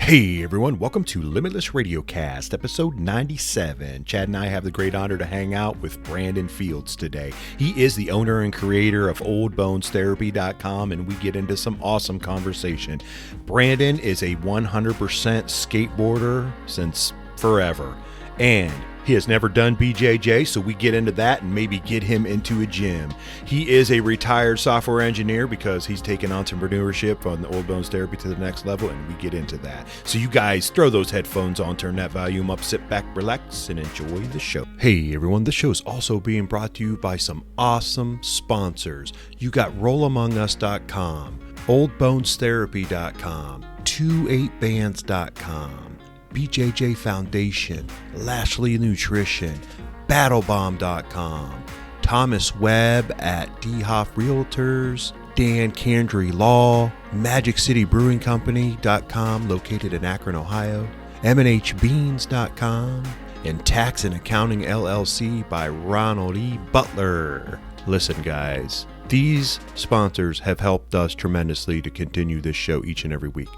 Hey everyone, welcome to LimitLess Radioacast, episode 97. Chad and I have the great honor to hang out with Brandon Fields today. He is the owner and creator of oldbonestherapy.com, and we get into some awesome conversation. Brandon is a 100% skateboarder since forever, and he has never done BJJ, so we get into that and maybe get him into a gym. He is a retired software engineer because he's taken entrepreneurship on the Old Bones Therapy to the next level, and we get into that. So you guys throw those headphones on, turn that volume up, sit back, relax, and enjoy the show. Hey everyone, this show is also being brought to you by some awesome sponsors. You got RollAmongUs.com, oldbonestherapy.com, 28bands.com, BJJ Foundation, Lashley Nutrition, BattleBomb.com, Thomas Webb at DHoff Realtors, Dan Candry Law, MagicCityBrewingCompany.com, located in Akron, Ohio, MNHBeans.com, and Tax and Accounting LLC by Ronald E. Butler. Listen, guys, these sponsors have helped us tremendously to continue this show each and every week.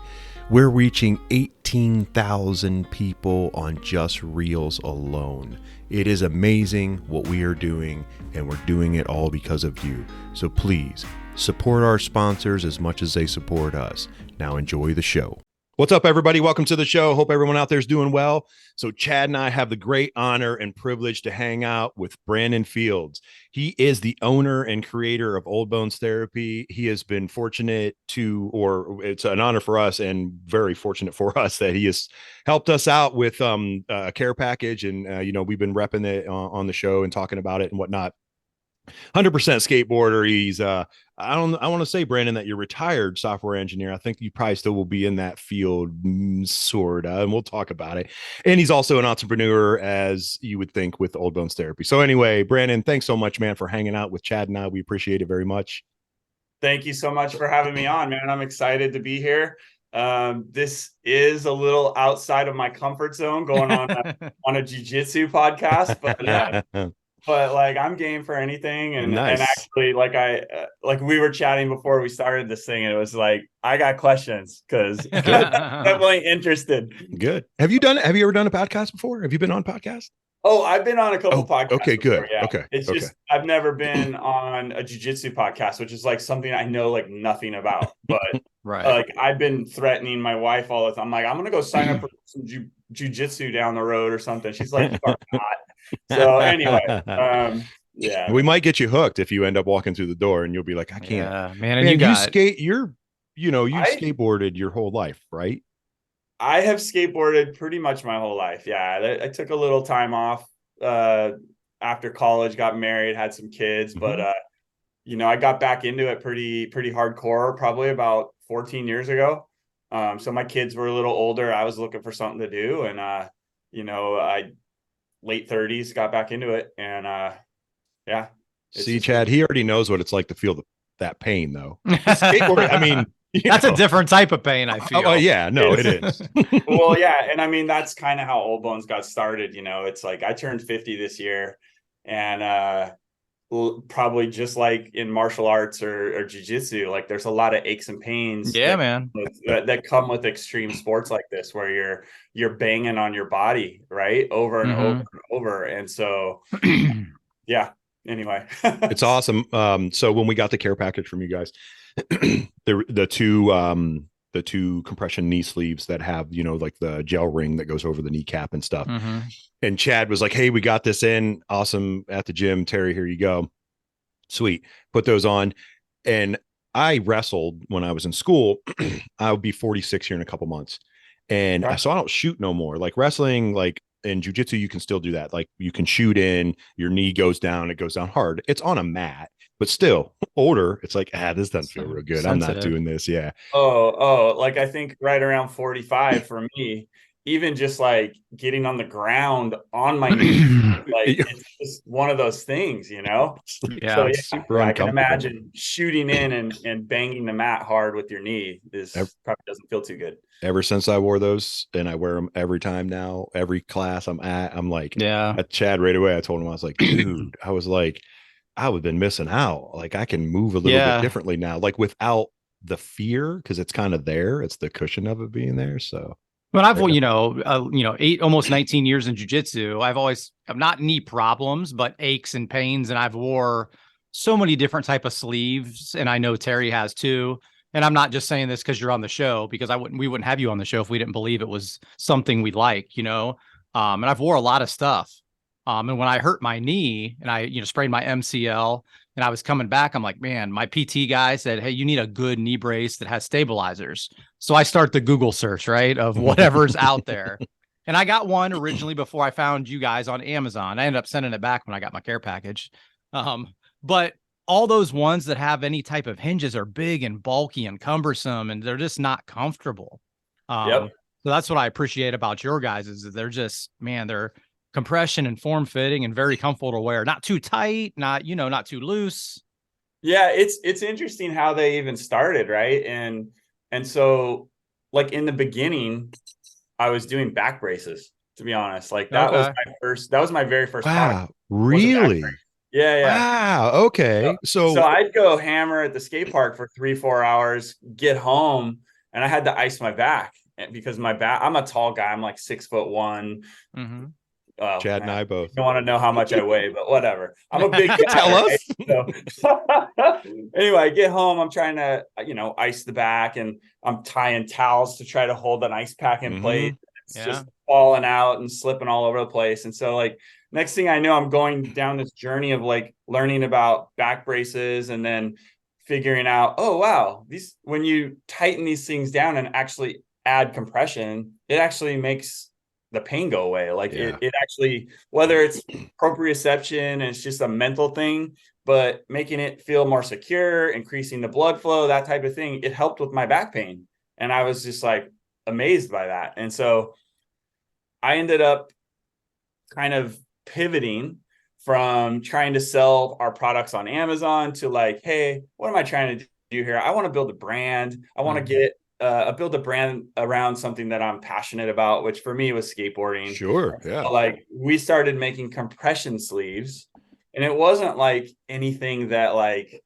We're reaching 18,000 people on just Reels alone. It is amazing what we are doing, and we're doing it all because of you. So please support our sponsors as much as they support us. Now enjoy the show. What's up, everybody? Welcome to the show. Hope everyone out there is doing well. So Chad and I have the great honor and privilege to hang out with Brandon Fields. He is the owner and creator of Old Bones Therapy. He has been fortunate to, or it's an honor for us and very fortunate for us that he has helped us out with a care package. And, we've been repping it on the show and talking about it and whatnot. 100% skateboarder. He's I want to say, Brandon, that you're retired software engineer. I think you probably still will be in that field, sort of, and we'll talk about it. And he's also an entrepreneur, as you would think, with Old Bones Therapy. So anyway, Brandon, thanks so much, man, for hanging out with Chad and I. We appreciate it very much. Thank you so much for having me on, man. I'm excited to be here. This is a little outside of my comfort zone, going on a jiu-jitsu podcast, but but like I'm game for anything. And Nice. And actually, like we were chatting before we started this thing, and it was like I got questions because definitely interested. Good. Have you ever done a podcast before? Have you been on podcast? Oh, I've been on a couple podcasts. Okay, before, good. Yeah. Okay. It's just I've never been on a jiu-jitsu podcast, which is like something I know like nothing about. But right. Like I've been threatening my wife all the time. I'm like, I'm gonna go sign up for some jiu-jitsu down the road or something. She's like, you are not. So anyway, yeah, we might get you hooked if you end up walking through the door and you'll be like, I can't. Yeah, man. And you skateboarded your whole life, right? I have skateboarded pretty much my whole life. Yeah, I took a little time off after college, got married, had some kids, but I got back into it pretty hardcore, probably about 14 years ago. So my kids were a little older. I was looking for something to do, and I late 30s got back into it, and See, Chad, he already knows what it's like to feel that pain, though. Skateboarding, I mean, that's a different type of pain, I feel. Oh, yeah, no, it is. Well, yeah, and I mean that's kind of how Old Bones got started. It's like I turned 50 this year, and probably just like in martial arts or jiu-jitsu, like there's a lot of aches and pains that come with extreme sports like this, where you're banging on your body right over and over and over. And so yeah, anyway. It's awesome. So when we got the care package from you guys, the two compression knee sleeves that have, like the gel ring that goes over the kneecap and stuff. And Chad was like, hey, we got this in. Awesome. At the gym. Terry, here you go. Sweet. Put those on. And I wrestled when I was in school. I'll be 46 here in a couple months. And so I don't shoot no more. Like wrestling, like in jiu-jitsu, you can still do that. Like you can shoot in, your knee goes down, it goes down hard. It's on a mat, but still older. It's like, this doesn't feel real good. Sensitive. I'm not doing this. Yeah. Oh, like I think right around 45 for me, even just like getting on the ground on my knee, like it's just one of those things, Yeah. So I can imagine shooting in and banging the mat hard with your knee probably doesn't feel too good. Ever since I wore those, and I wear them every time now, every class I'm like, at Chad right away. I told him, I was like, dude, I would have been missing out. Like I can move a little bit differently now, like without the fear, because it's kind of there. It's the cushion of it being there. So But I've, almost 19 years in jujitsu. I've not knee problems, but aches and pains. And I've wore so many different type of sleeves. And I know Terry has too. And I'm not just saying this because you're on the show, because we wouldn't have you on the show if we didn't believe it was something we'd like, and I've wore a lot of stuff. And when I hurt my knee and I, sprained my MCL and I was coming back, I'm like, man, my PT guy said, hey, you need a good knee brace that has stabilizers. So I start the Google search, right, of whatever's out there. And I got one originally before I found you guys on Amazon. I ended up sending it back when I got my care package. But all those ones that have any type of hinges are big and bulky and cumbersome, and they're just not comfortable. Yep. So that's what I appreciate about your guys is that they're just, man, they're compression and form fitting and very comfortable to wear. Not too tight, not too loose. Yeah, it's interesting how they even started, right? And so like in the beginning, I was doing back braces, to be honest. Like that was my very first product. Really? Yeah. Wow. Okay. So I'd go hammer at the skate park for 3-4 hours, get home, and I had to ice my back because my back, I'm a tall guy. I'm like 6'1". Mm-hmm. Chad and I both. You don't want to know how much I weigh, but whatever. I'm a big guy. Tell us. So anyway, I get home. I'm trying to, ice the back, and I'm tying towels to try to hold an ice pack in place. It's just falling out and slipping all over the place. And so like next thing I know, I'm going down this journey of like learning about back braces and then figuring out, oh, wow, when you tighten these things down and actually add compression, it actually makes the pain go away. Like it actually, whether it's proprioception and it's just a mental thing, but making it feel more secure, increasing the blood flow, that type of thing, it helped with my back pain. And I was just like amazed by that. And so I ended up kind of pivoting from trying to sell our products on Amazon to like, hey, what am I trying to do here? I want to build a brand. I want to build a brand around something that I'm passionate about, which for me was skateboarding. Sure. Yeah. So like we started making compression sleeves, and it wasn't like anything that like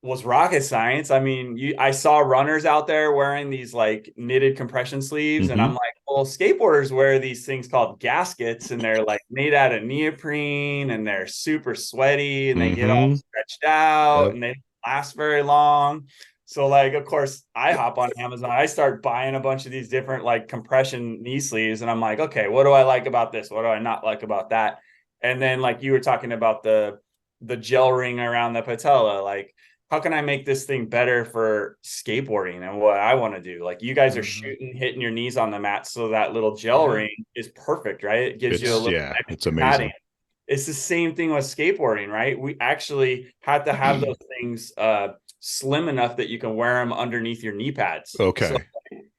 was rocket science. I mean, I saw runners out there wearing these like knitted compression sleeves, and I'm like, well, skateboarders wear these things called gaskets, and they're like made out of neoprene, and they're super sweaty, and they get all stretched out, and they don't last very long. So like, of course, I hop on Amazon. I start buying a bunch of these different like compression knee sleeves, and I'm like, okay, what do I like about this? What do I not like about that? And then like you were talking about the gel ring around the patella, like how can I make this thing better for skateboarding and what I want to do? Like you guys are hitting your knees on the mat, so that little gel ring is perfect, right? It gives you a little it's amazing. padding. It's the same thing with skateboarding, right? We actually had to have those things slim enough that you can wear them underneath your knee pads. Okay. So,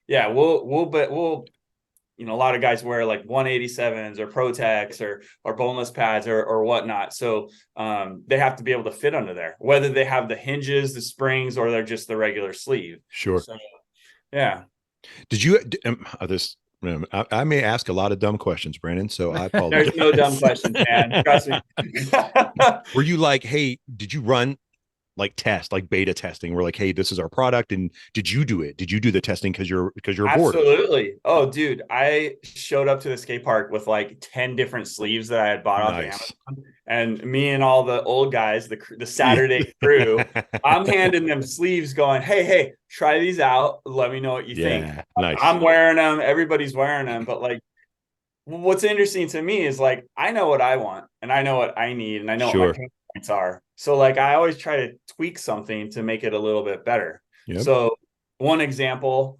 yeah, we'll a lot of guys wear like 187s or Protex or boneless pads or whatnot. So they have to be able to fit under there, whether they have the hinges, the springs, or they're just the regular sleeve. Sure. So, yeah. Did you I may ask a lot of dumb questions, Brandon, so I apologize. There's no dumb questions, man. Trust me. Were you like, hey, did you run like beta testing? We're like, hey, this is our product. And did you do it? Did you do the testing because you're bored? Absolutely. Oh, dude, I showed up to the skate park with like 10 different sleeves that I had bought off Amazon. And me and all the old guys, the Saturday crew, I'm handing them sleeves going, hey, try these out. Let me know what you think. Nice. I'm wearing them. Everybody's wearing them. But like, what's interesting to me is like, I know what I want and I know what I need and I know what my pain points are. So like, I always try to tweak something to make it a little bit better. So one example,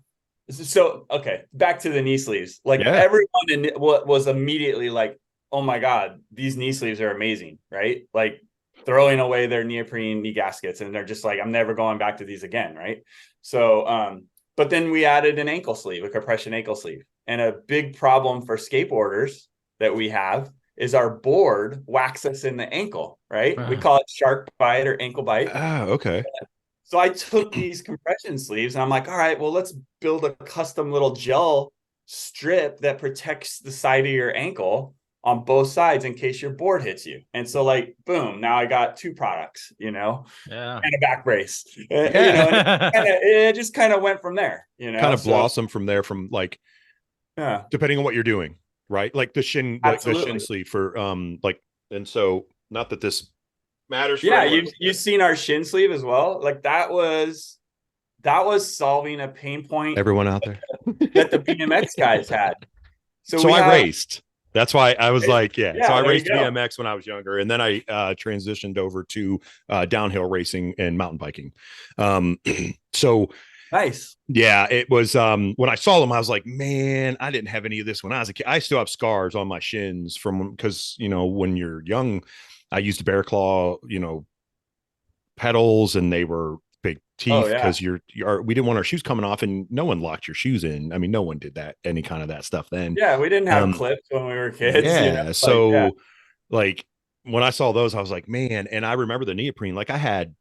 okay, back to the knee sleeves. Like everyone in what was immediately like, oh my God, these knee sleeves are amazing, right? Like throwing away their neoprene knee gaskets. And they're just like, I'm never going back to these again, right? So, but then we added an ankle sleeve, a compression ankle sleeve. And a big problem for skateboarders that we have is our board whacks us in the ankle, right? We call it shark bite or ankle bite. Oh, okay. So I took these compression sleeves and I'm like, all right, well, let's build a custom little gel strip that protects the side of your ankle on both sides in case your board hits you. And so like, boom, now I got 2 products, you know, Yeah. and a back brace, Yeah. you know, and it just kind of went from there, you know, kind of blossom from there, from like, yeah, depending on what you're doing, right? Like the shin, like the shin sleeve for like, and so not that this matters for anyone. You've seen our shin sleeve as well. Like that was solving a pain point Everyone out there that the BMX guys had. So I raced. That's why I was like, yeah. So I there raced BMX when I was younger, and then I transitioned over to downhill racing and mountain biking. So nice. Yeah, it was when I saw them, I was like, man, I didn't have any of this when I was a kid. I still have scars on my shins from, because you know, when you're young, I used bear claw, you know, pedals, and they were big teeth because we didn't want our shoes coming off, and no one locked your shoes in. I mean, no one did that, any kind of that stuff then. Yeah, we didn't have clips when we were kids. Yeah, you know? so like when I saw those, I was like, man. And I remember the neoprene, like I had,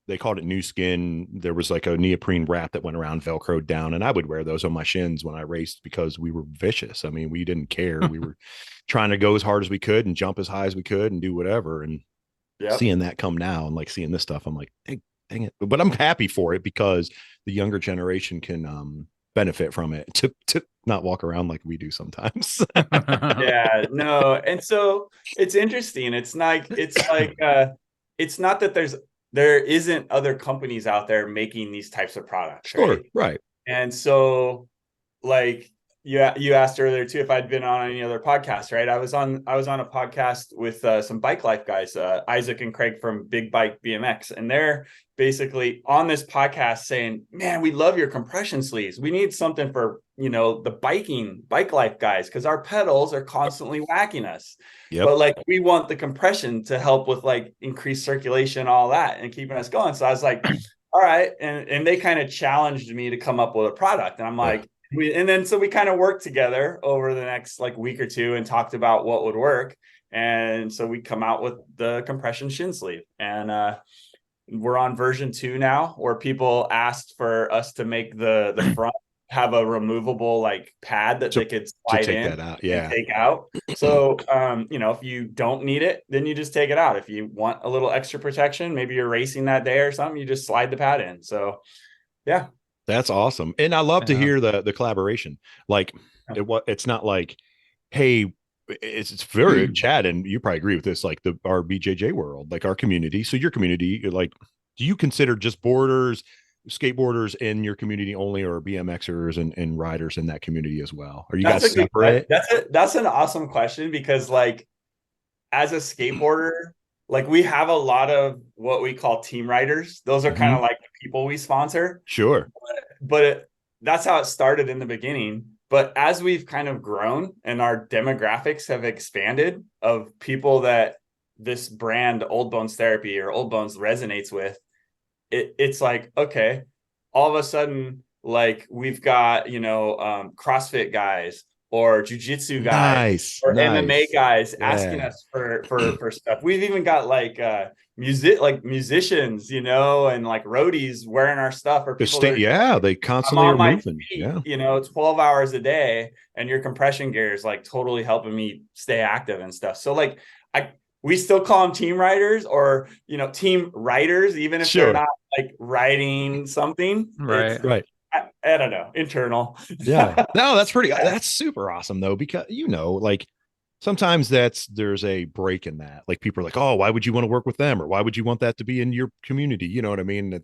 they called it new skin. There was like a neoprene wrap that went around, velcroed down, and I would wear those on my shins when I raced because we were vicious. I mean, we didn't care. We were trying to go as hard as we could and jump as high as we could and do whatever. And seeing that come now and like seeing this stuff, I'm like, hey, dang it. But I'm happy for it because the younger generation can benefit from it to not walk around like we do sometimes. Yeah, no. And so it's interesting. It's like it's not that there isn't other companies out there making these types of products. Sure, right. And so like you asked earlier too if I'd been on any other podcast, right? I was on a podcast with some bike life guys, Isaac and Craig from Big Bike BMX, and they're basically on this podcast saying, man, we love your compression sleeves. We need something for, you know, the bike life guys, because our pedals are constantly whacking us. But like we want the compression to help with like increased circulation, all that, and keeping us going. So I was like, all right. And they kind of challenged me to come up with a product. And I'm like, so we kind of worked together over the next like week or two and talked about what would work. And so we come out with the compression shin sleeve, and we're on version 2 now, where people asked for us to make the front have a removable like pad that they could slide in that out, and take out. So, you know, if you don't need it, then you just take it out. If you want a little extra protection, maybe you're racing that day or something, you just slide the pad in. So, yeah. That's awesome. And I love to hear the collaboration. Like it's not like, hey, it's very Chad, and you probably agree with this, like our BJJ world, like our community. So your community, like, do you consider just boarders, skateboarders in your community only, or BMXers and riders in that community as well? Are you guys separate? That's an awesome question, because like as a skateboarder, like we have a lot of what we call team riders. Those are kind of like the people we sponsor. Sure. But that's how it started in the beginning. But as we've kind of grown and our demographics have expanded of people that this brand Old Bones Therapy or Old Bones resonates with, it's like, okay, all of a sudden, like we've got, you know, CrossFit guys or jiu-jitsu guys or MMA guys asking us for stuff. We've even got like musicians, you know, and like roadies wearing our stuff, or people they constantly are moving. You know, 12 hours a day, and your compression gear is like totally helping me stay active and stuff. So like we still call them team riders, or, you know, team riders, even if they're not like riding something. Right. I don't know, internal. Yeah. No, that's super awesome though, because, you know, like sometimes there's a break in that. Like people are like, oh, why would you want to work with them? Or why would you want that to be in your community? You know what I mean?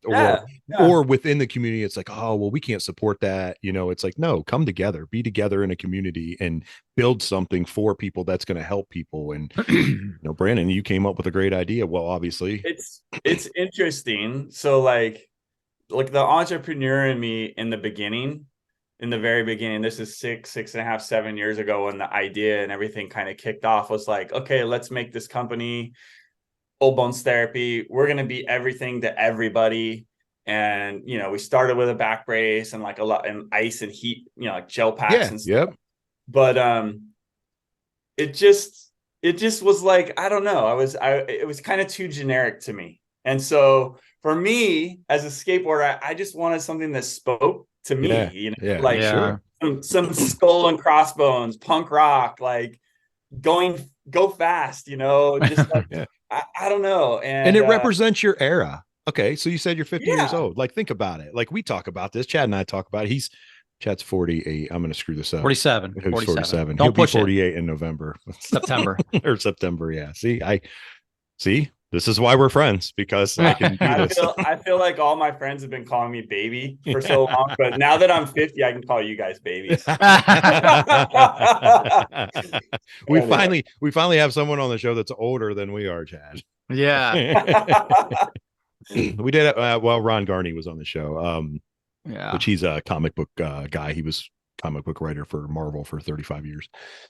Or within the community, it's like, oh, well, we can't support that. You know, it's like, no, come together, be together in a community and build something for people that's going to help people. And, you know, Brandon, you came up with a great idea. Well, obviously it's interesting. So like the entrepreneur in me in the very beginning, this is 6.5, 7 years ago, when the idea and everything kind of kicked off, was like, okay, let's make this company Old Bones Therapy. We're going to be everything to everybody. And, you know, we started with a back brace and like a lot and ice and heat, you know, like gel packs and stuff. But it just was like, I don't know. It was kind of too generic to me. And so for me as a skateboarder, I just wanted something that spoke to me, you know, some skull and crossbones, punk rock, like go fast, just like, Yeah. I don't know. And And it represents your era. Okay. So you said you're 50 years yeah, old. Like, think about it. Like, we talk about this. Chad and I talk about it. Chad's 48. I'm going to screw this up. 47. He's 47. He'll Don't be push it. 48 in November. September. Or September. Yeah. See, this is why we're friends, because I can do this. I feel like all my friends have been calling me baby for so long, but now that I'm 50, I can call you guys babies. we finally have someone on the show that's older than we are, Chad. Yeah. We did it. Well, Ron Garney was on the show, Yeah. which he's a comic book guy. He was comic book writer for Marvel for 35 years.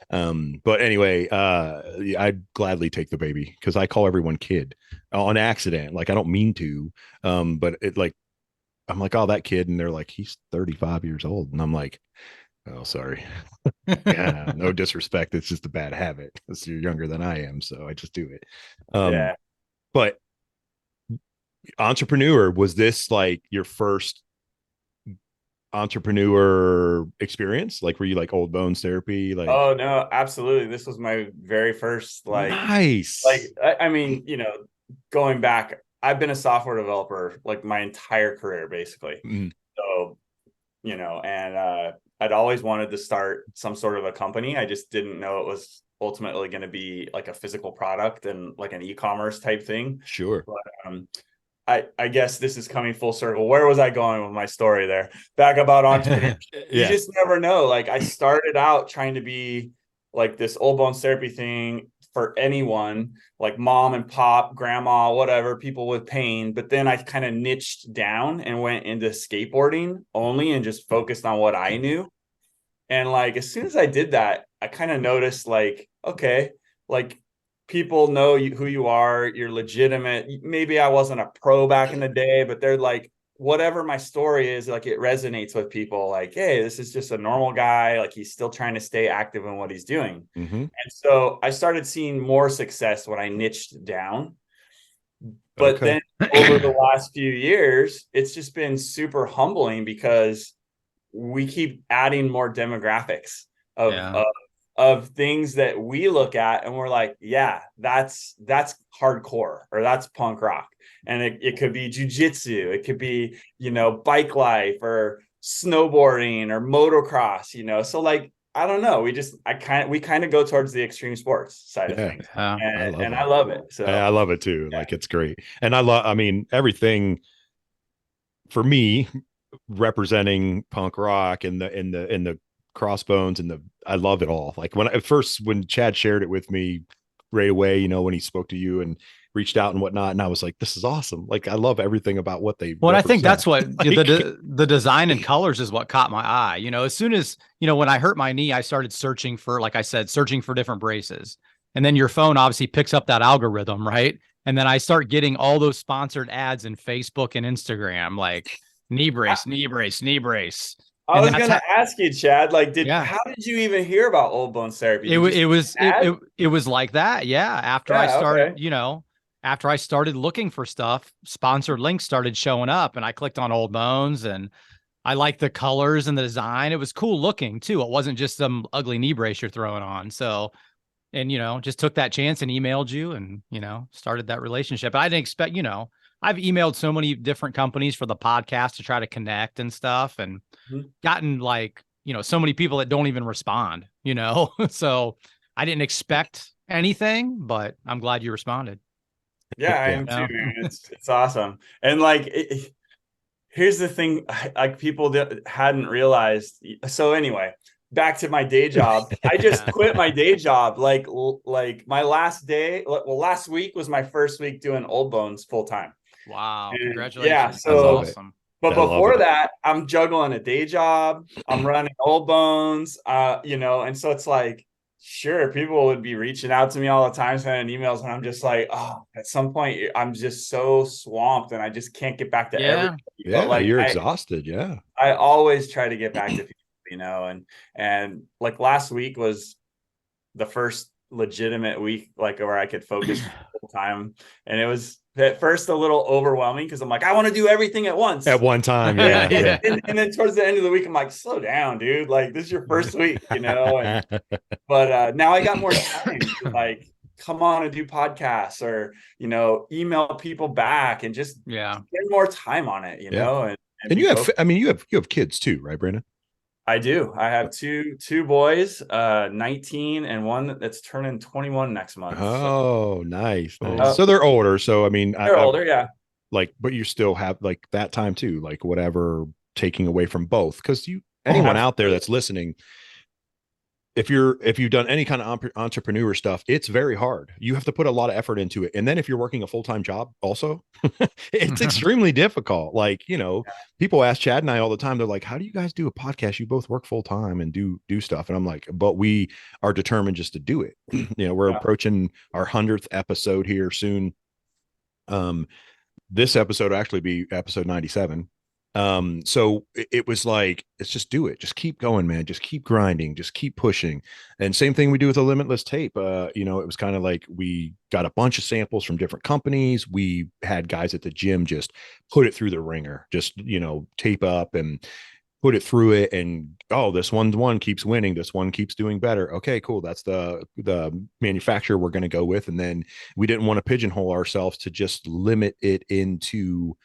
But anyway, I'd gladly take the baby, because I call everyone kid on accident. Like, I don't mean to, but I'm like, oh, that kid. And they're like, he's 35 years old. And I'm like, oh, sorry. Yeah, no disrespect. It's just a bad habit, because you're younger than I am. So I just do it. Yeah. But entrepreneur, was this like your first entrepreneur experience? Like, were you like Old Bones Therapy? Like, Oh no, absolutely. This was my very first, nice. I mean, going back, I've been a software developer like my entire career, basically. Mm. So, and I'd always wanted to start some sort of a company. I just didn't know it was ultimately going to be like a physical product and like an e-commerce type thing. Sure. But I guess this is coming full circle. Where was I going with my story there? Back about entrepreneurship. Yeah. You just never know. Like, I started out trying to be like this old bones therapy thing for anyone, like mom and pop, grandma, whatever, people with pain. But then I kind of niched down and went into skateboarding only and just focused on what I knew. And like, as soon as I did that, I kind of noticed like, okay, like, people know who you are, you're legitimate. Maybe I wasn't a pro back in the day, but they're like, whatever my story is, like, it resonates with people. Like, hey, this is just a normal guy. Like, he's still trying to stay active in what he's doing. Mm-hmm. And so I started seeing more success when I niched down. But then over the last few years, it's just been super humbling, because we keep adding more demographics of things that we look at and we're like, yeah, that's hardcore, or that's punk rock. And it could be jujitsu, it could be, bike life or snowboarding or motocross, so like, I don't know, we kind of go towards the extreme sports side of things. And I love it. So I love it too. Yeah. Like, it's great. And I mean, everything for me representing punk rock and the crossbones and I love it all. Like, when Chad shared it with me right away, when he spoke to you and reached out and whatnot, and I was like, this is awesome. Like, I love everything about what they Well, I think that's what like, the design and colors is what caught my eye. As soon as, when I hurt my knee, I started searching for, like I said, searching for different braces. And then your phone obviously picks up that algorithm, right? And then I start getting all those sponsored ads in Facebook and Instagram, like knee brace, knee brace, knee brace. I was going to ask you, Chad, like, how did you even hear about Old Bones Therapy? It was like that. Yeah. After I started, after I started looking for stuff, sponsored links started showing up, and I clicked on Old Bones, and I liked the colors and the design. It was cool looking too. It wasn't just some ugly knee brace you're throwing on. So, and, just took that chance and emailed you and, started that relationship. I didn't expect, I've emailed so many different companies for the podcast to try to connect and stuff, and gotten like, so many people that don't even respond, so I didn't expect anything, but I'm glad you responded. Yeah, I am too, man. It's awesome. And like, here's the thing, like, people hadn't realized. So anyway, back to my day job. I just quit my day job. Like my last day. Well, last week was my first week doing Old Bones full time. Wow! And congratulations. Yeah, so that's awesome. But before that, I'm juggling a day job. I'm running Old Bones. And so it's like, sure, people would be reaching out to me all the time, sending emails, and I'm just like, oh, at some point I'm just so swamped and I just can't get back to everything. Yeah, but like, you're exhausted. Yeah. I always try to get back to people, and like last week was the first legitimate week, like, where I could focus full full time, and it was at first a little overwhelming because I'm like, I want to do everything at once at one time. Yeah. Yeah. and then towards the end of the week, I'm like, slow down, dude. Like, this is your first week, but now I got more time to like come on and do podcasts or email people back and just Yeah. spend more time on it, and And be you have, focused. I mean, you have kids too, right, Brandon? I do. I have two boys, 19 and one that's turning 21 next month. Oh, nice. Cool. So they're older. So, I mean, They're older, yeah. like, but you still have like that time too, like whatever taking away from both. Cause anyone out there that's listening, if you've done any kind of entrepreneur stuff, it's very hard. You have to put a lot of effort into it. And then if you're working a full-time job also, it's extremely difficult. Like, people ask Chad and I all the time, they're like, how do you guys do a podcast? You both work full-time and do stuff. And I'm like, but we are determined just to do it. We're approaching our 100th episode here soon. This episode will actually be episode 97. So it was like, let's just do it. Just keep going, man. Just keep grinding. Just keep pushing. And same thing we do with the Limitless tape. It was kind of like we got a bunch of samples from different companies. We had guys at the gym just put it through the ringer, just, tape up and put it through it. And, this one keeps winning. This one keeps doing better. Okay, cool. That's the manufacturer we're going to go with. And then we didn't want to pigeonhole ourselves to just limit it into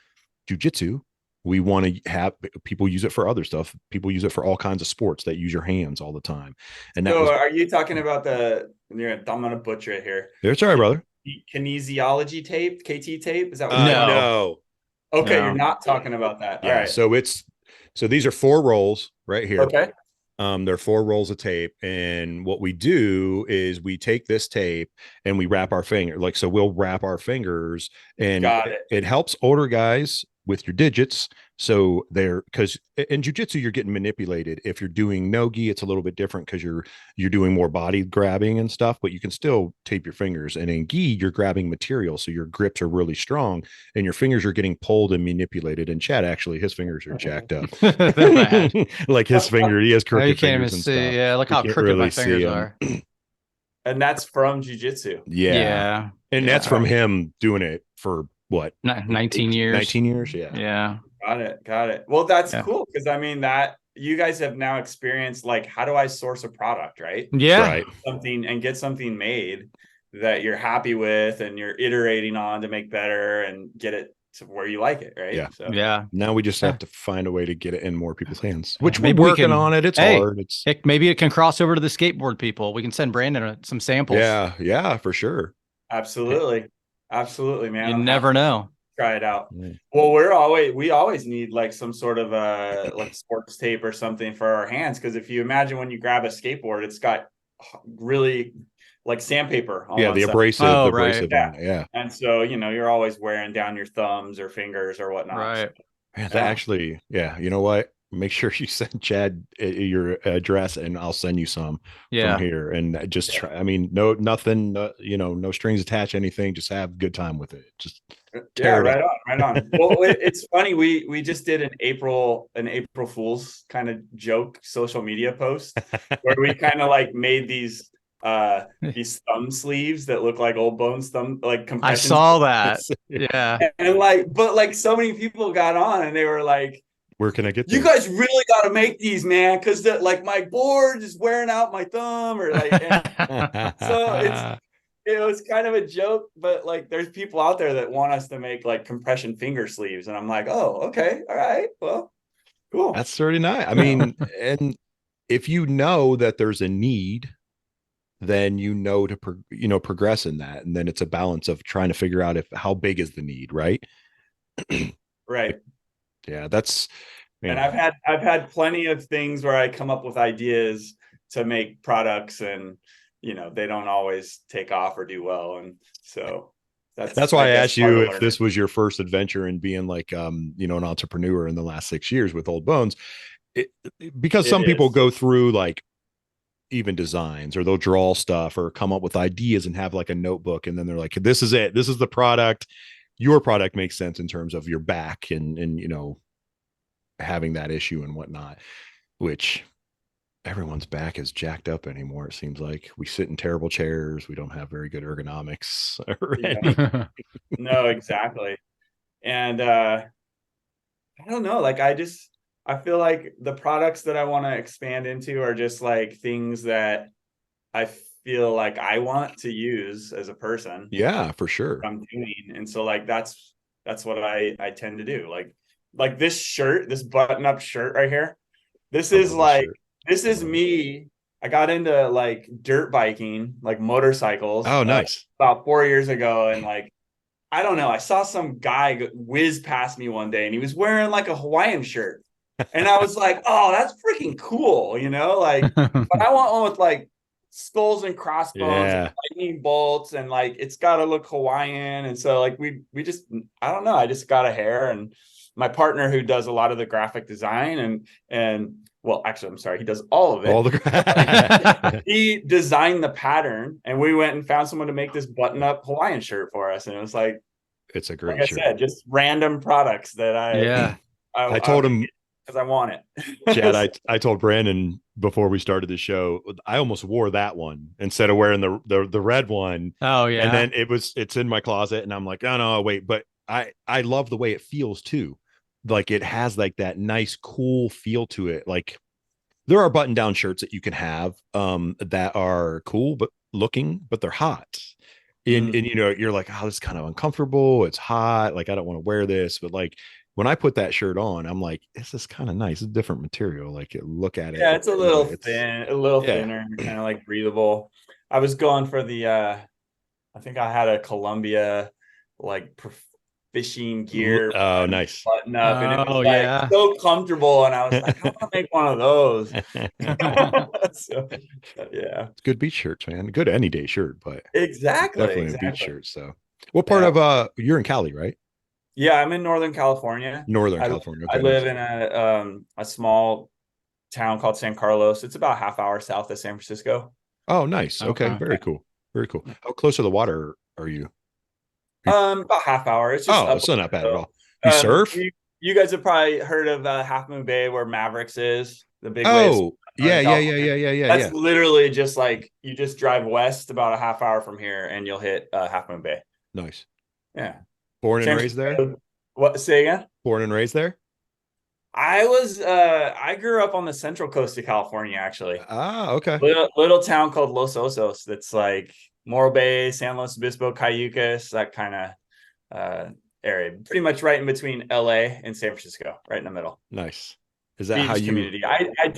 jujitsu. We want to have people use it for other stuff. People use it for all kinds of sports that use your hands all the time. And that are you talking about I'm going to butcher it here. It's all right, brother. Kinesiology tape, KT tape? Is that what no. Okay, No. You're not talking about that. Yeah. All right. So these are 4 rolls right here. Okay. There are 4 rolls of tape. And what we do is we take this tape and we wrap our finger. So we'll wrap our fingers, and it helps older guys with your digits. So because in jujitsu, you're getting manipulated. If you're doing no-gi, it's a little bit different because you're doing more body grabbing and stuff, but you can still tape your fingers. And in gi, you're grabbing material. So your grips are really strong and your fingers are getting pulled and manipulated. And Chad, actually, his fingers are jacked up. Like his finger, he has crooked fingers and stuff. Yeah, look how crooked my fingers are. And that's from jujitsu. Yeah. And that's from him doing it for what? 19 years. 19 years. Yeah. Yeah. Got it. Well, that's cool. Cause I mean that you guys have now experienced, like, how do I source a product? Right. Yeah. Right. Get something made that you're happy with and you're iterating on to make better and get it to where you like it. Right. Yeah. So. Yeah. Now we just have to find a way to get it in more people's hands, which maybe we're working on it. It's hard. Maybe it can cross over to the skateboard people. We can send Brandon some samples. Yeah. Yeah, for sure. Absolutely, man. You never know. Try it out. Well, we always need like some sort of like sports tape or something for our hands, because if you imagine when you grab a skateboard, it's got really like sandpaper on the abrasive, yeah. And so you're always wearing down your thumbs or fingers or whatnot. Right. Man, that actually, you know what? Make sure you send Chad your address and I'll send you some from here, and just try. I mean, nothing, no strings attached, anything. Just have a good time with it. Just right on. Well, it's funny. We just did an April Fool's kind of joke social media post where we kind of like made these thumb sleeves that look like Old Bones thumb, like compression. I saw that. Yeah. But so many people got on and they were like, where can I get these? You guys really got to make these, man, because like my board is wearing out my thumb, or like. So it was kind of a joke, but like there's people out there that want us to make like compression finger sleeves, and I'm like, oh, okay, all right, well, cool. That's 39. I mean, and if you know that there's a need, then to progress in that, and then it's a balance of trying to figure out how big is the need, right? Right. Yeah, that's. And I've had plenty of things where I come up with ideas to make products, and they don't always take off or do well, and so that's why I asked you if this was your first adventure in being like an entrepreneur in the last 6 years with Old Bones, because some people go through like even designs, or they'll draw stuff or come up with ideas and have like a notebook, and then they're like, this is it, this is the product. Your product makes sense in terms of your back and having that issue and whatnot, which everyone's back is jacked up anymore. It seems like we sit in terrible chairs. We don't have very good ergonomics. Yeah. No, exactly. And I don't know, like I feel like the products that I want to expand into are just like things that I feel like I want to use as a person. Yeah, for sure. I'm doing. And so like that's what I tend to do. Like this shirt, this button-up shirt right here. This I is love this like shirt. this is me. I got into like dirt biking, like motorcycles, Oh, nice. about 4 years ago, and like I don't know. I saw some guy whiz past me one day and he was wearing like a Hawaiian shirt. And I was like, oh, that's freaking cool, you know? Like, but I want one with like skulls and crossbones and Yeah. lightning bolts, and like it's gotta look Hawaiian. And so like we just I don't know, I just got a hair, and my partner who does a lot of the graphic design and well, actually, I'm sorry, he does all of it. All the He designed the pattern, and we went and found someone to make this button-up Hawaiian shirt for us. And it was like It's a like great I shirt. said, just random products that Yeah. I told him, because I want Chad, it. I told Brandon before we started the show, I almost wore that one instead of wearing the red one. Oh And yeah. then it's in my closet, and I'm like, oh no, wait, but I love the way it feels too. Like it has like that nice, cool feel to it. Like there are button down shirts that you can have that are cool but looking, but they're hot. And you know, you're like, oh, this is kind of uncomfortable. It's hot. Like, I don't want to wear this. But like when I put that shirt on, I'm like, this is kind of nice. It's a different material. Like look at it. Yeah, it's a little It's thin, a little yeah. thinner, kind of like breathable. I was going for the I think I had a Columbia like fishing gear Oh, nice. button up, and it was Oh like yeah. so comfortable, and I was like, I want to make one of those. So, yeah, It's good beach shirts, man. Good any day shirt, but definitely a beach exactly. shirt. So what part Yeah. of you're in Cali, right? Yeah, I'm in Northern California. Northern California. I Okay, live nice. in a small town called San Carlos. It's about a half hour south of San Francisco. Oh, nice. Okay, Okay. very cool. Very cool. How close to the water are you? About half hour. It's just Oh, up. it's not bad at So, all. You surf? you guys have probably heard of Half Moon Bay, where Mavericks is, the big waves. Oh, yeah, Northern yeah, yeah, California. yeah, yeah, yeah, That's yeah. literally just like you just drive west about a half hour from here, and you'll hit Half Moon Bay. Nice. Yeah. Born and San raised there? Francisco. What? Say again? Born and raised there? I grew up on the central coast of California, actually. Ah, okay. Little town called Los Osos. That's like Morro Bay, San Luis Obispo, Cayucas, that kind of area. Pretty much right in between LA and San Francisco, right in the middle. Nice. Is that Beach how you community. I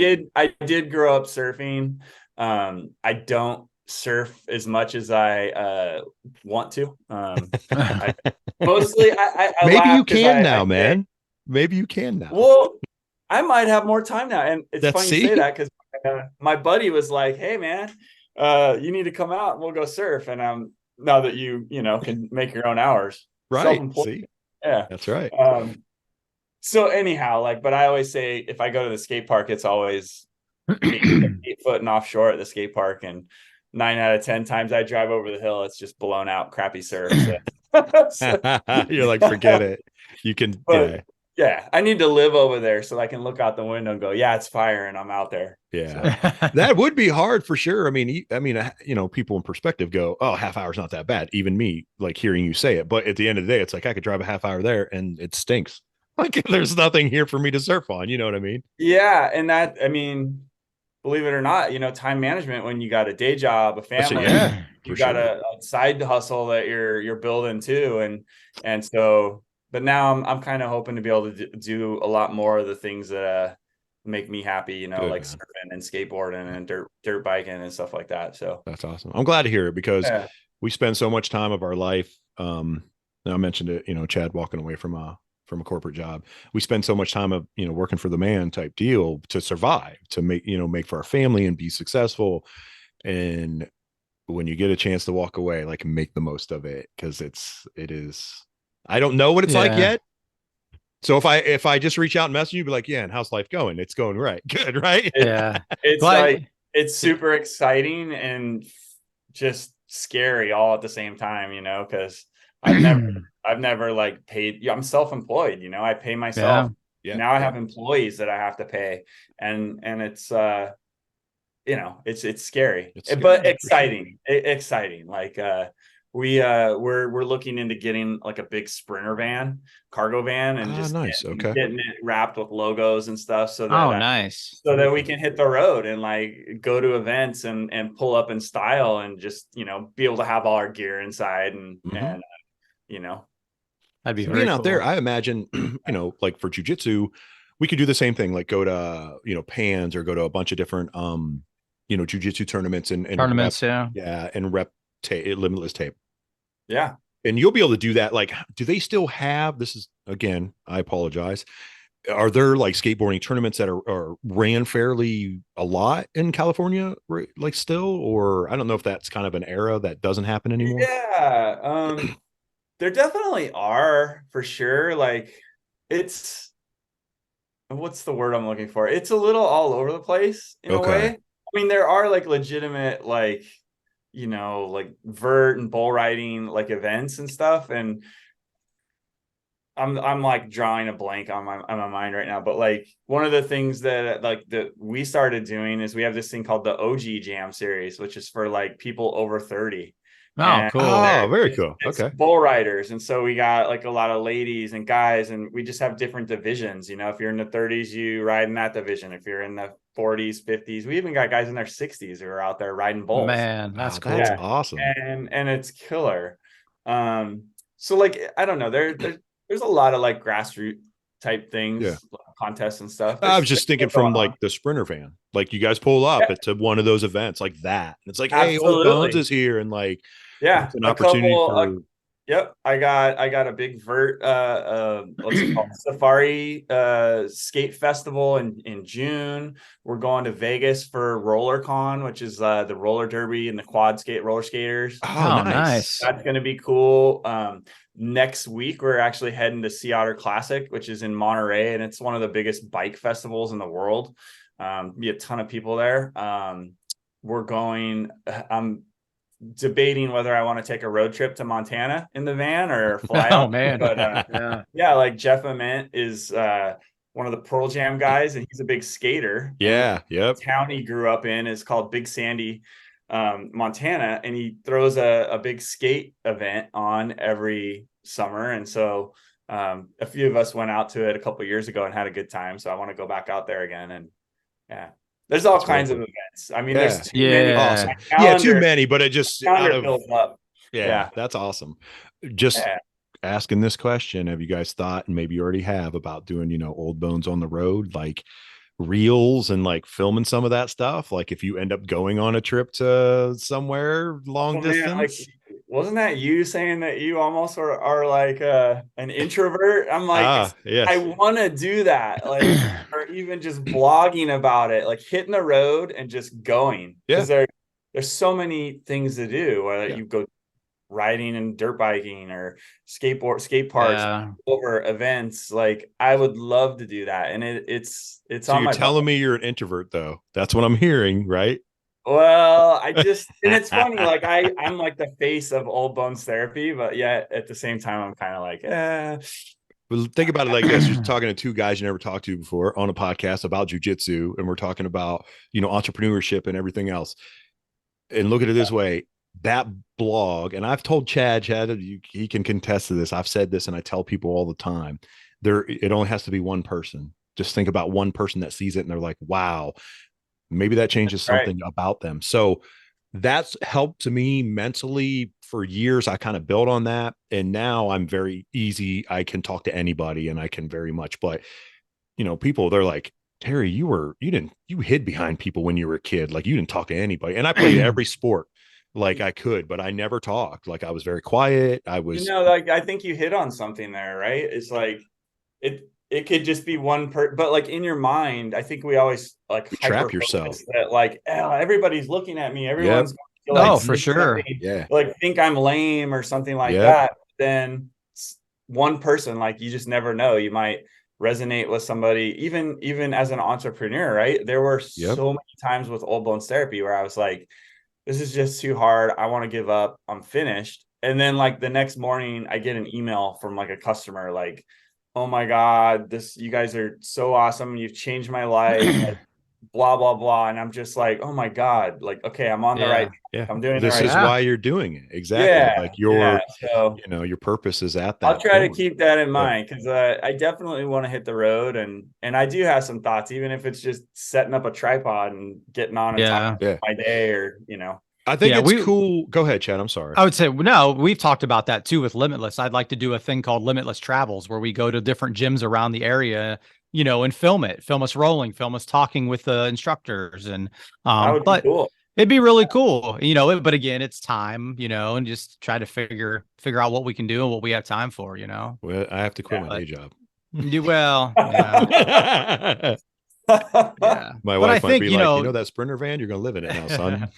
did grow up surfing. I don't surf as much as I want to. Mostly I maybe laugh you 'cause can I now, say, man. Maybe you can now. well, I might have more time now. And it's Let's funny you say see. that because my buddy was like, hey man, you need to come out and we'll go surf. And now that you can make your own hours. Right. Self-employed. See, Yeah. that's right. So anyhow, like, but I always say if I go to the skate park, it's always 8 foot and offshore at the skate park, and 9 out of 10 times I drive over the hill, it's just blown out, crappy surf. So, You're like, forget it. You can, but yeah, I need to live over there so I can look out the window and go, yeah, it's fire, and I'm out there. yeah. So, That would be hard for sure. I mean, you know, people in perspective go, "Oh, half hour's not that bad." Even me, like hearing you say it, but at the end of the day, it's like I could drive a half hour there, and it stinks. Like there's nothing here for me to surf on. You know what I mean? yeah, and that, I mean, believe it or not, time management when you got a day job, a family, Yeah, you for got sure. a side hustle that you're building too, and so, but now I'm kind of hoping to be able to do a lot more of the things that make me happy, Good, like man. surfing and skateboarding and dirt biking and stuff like that. So That's awesome. I'm glad to hear it because yeah, we spend so much time of our life. I mentioned it, you know, Chad walking away from a corporate job. We spend so much time of, you know, working for the man type deal to survive, to make for our family and be successful. And when you get a chance to walk away, like make the most of it, because it is, I don't know what it's like Yeah. yet. So if I just reach out and message you, be like, yeah, and how's life going? It's going right. Good, right? Yeah. it's Well, like it's super exciting and just scary all at the same time, because I've never like paid. Yeah, I'm self-employed, I pay myself. Yeah. Yeah. Now I Yeah. have employees that I have to pay. And it's it's scary, It's scary, but for sure. exciting. Exciting. Like we're looking into getting like a big Sprinter van, cargo van, and just Nice. Okay. getting it wrapped with logos and stuff so Oh, that nice. so that we can hit the road and like go to events and pull up in style and just, be able to have all our gear inside and you know, That'd be So very being out there, cool. I imagine, like for jujitsu, we could do the same thing, like go to, Pans or go to a bunch of different, jujitsu tournaments and rep, Tournaments, yeah. yeah, and rep limitless tape. yeah. And you'll be able to do that. Like, do they still have, this is, again, I apologize. Are there like skateboarding tournaments that are ran fairly a lot in California, like still, or I don't know if that's kind of an era that doesn't happen anymore. Yeah. There definitely are for sure. Like it's what's the word I'm looking for? It's a little all over the place in a way. Okay. I mean, there are like legitimate like, like vert and bull riding like events and stuff. And I'm like drawing a blank on my mind right now. But like one of the things that we started doing is we have this thing called the OG Jam series, which is for like people over 30. Oh, And cool. Oh, very cool. it's Okay. bull riders. And so we got like a lot of ladies and guys, and we just have different divisions. If you're in the 30s, you ride in that division. If you're in the 40s, 50s, we even got guys in their 60s who are out there riding bulls. Man, that's Wow, that's cool. Yeah. awesome. And it's killer. So like I don't know, there's a lot of like grassroots type Yeah. things, contests and stuff. I was There's just thinking stuff from going like on. the Sprinter van, like you guys pull up Yeah, to one of those events like that. And it's like, hey, Old Bones absolutely. is here. And like, Yeah, it's an a opportunity couple. for, Yep, I got a big vert. What's it called? Safari skate festival in June. We're going to Vegas for RollerCon, which is the roller derby and the roller skaters. oh, Oh, nice. nice. That's going to be cool. Next week, we're actually heading to Sea Otter Classic, which is in Monterey, and it's one of the biggest bike festivals in the world. Be a ton of people there. I'm debating whether I want to take a road trip to Montana in the van or fly Oh, out. man. But Yeah. yeah, like Jeff Ament is one of the Pearl Jam guys, and he's a big skater. And Yeah. Yep. the town he grew up in is called Big Sandy, Montana, and he throws a big skate event on every summer. And so a few of us went out to it a couple of years ago and had a good time. So I want to go back out there again. And yeah, there's all That's really kinds of cool. events. I mean, there's Yeah. too many. Awesome. My Yeah. Yeah. Too calendar, many, but it just out calendar of, fills up. yeah, Yeah. that's awesome. Just Yeah. asking this question. Have you guys thought, and maybe you already have, about doing, Old Bones on the road, like reels and like filming some of that stuff? Like if you end up going on a trip to somewhere long Well, man, like, distance. wasn't that you saying that you almost are like an introvert? I'm like, Ah, I yes. want to do that, like, or even just blogging about it, like hitting the road and just going, Yeah. because there's so many things to do. Whether Yeah. you go riding and dirt biking or skate parks, Yeah. over events, like I would love to do that, and it's So on you're my bucket. telling me you're an introvert though. That's what I'm hearing, right? Well, and it's funny, like I'm like the face of old bones therapy, but yet at the same time, I'm kind of like, But think about it like this. You're talking to two guys you never talked to before on a podcast about jujitsu, and we're talking about, entrepreneurship and everything else. And look at it this way, that blog, and I've told Chad, he can contest to this. I've said this and I tell people all the time. It only has to be one person. Just think about one person that sees it and they're like, wow, maybe that changes right. something about them. So that's helped to me mentally for years. I kind of built on that. And now I'm very easy. I can talk to anybody and I can very much, but people, they're like, Terry, you hid behind people when you were a kid. Like you didn't talk to anybody. And I played every sport like I could, but I never talked. Like I was very quiet. I was Like I think you hit on something there, right? It's like it could just be but like in your mind, I think we always like trap hyper yourself. focus that like, oh, everybody's looking at me, Yep. everyone's going to like Oh, for think that sure. Yeah. like think I'm lame or something like Yep. that. Then one person, like you just never know, you might resonate with somebody, even as an entrepreneur, right? There were Yep. so many times with old bones therapy where I was like, this is just too hard, I want to give up, I'm finished. And then like the next morning I get an email from like a customer like, oh my God, you guys are so awesome, you've changed my life. Like, blah, blah, blah. And I'm just like, oh my God, like, okay, I'm on the right, Yeah. I'm doing the This right. is Yeah. why you're doing it. Exactly. Yeah. Like Yeah. your, So your purpose is at I'll that try to point. keep that in Yeah. mind because I definitely want to hit the road and I do have some thoughts, even if it's just setting up a tripod and getting on and talking Yeah. about my day or, I think Yeah, it's cool. Go ahead, Chad. I'm sorry. I would say, no, we've talked about that too with Limitless. I'd like to do a thing called Limitless Travels where we go to different gyms around the area, and film us rolling, film us talking with the instructors. And, that would be but cool. it'd be really cool, but again, it's time, and just try to figure out what we can do and what we have time for, Well, I have to quit my day job. Well, yeah. Yeah. My But I wife might think, be like, that Sprinter van, you're going to live in it now, son.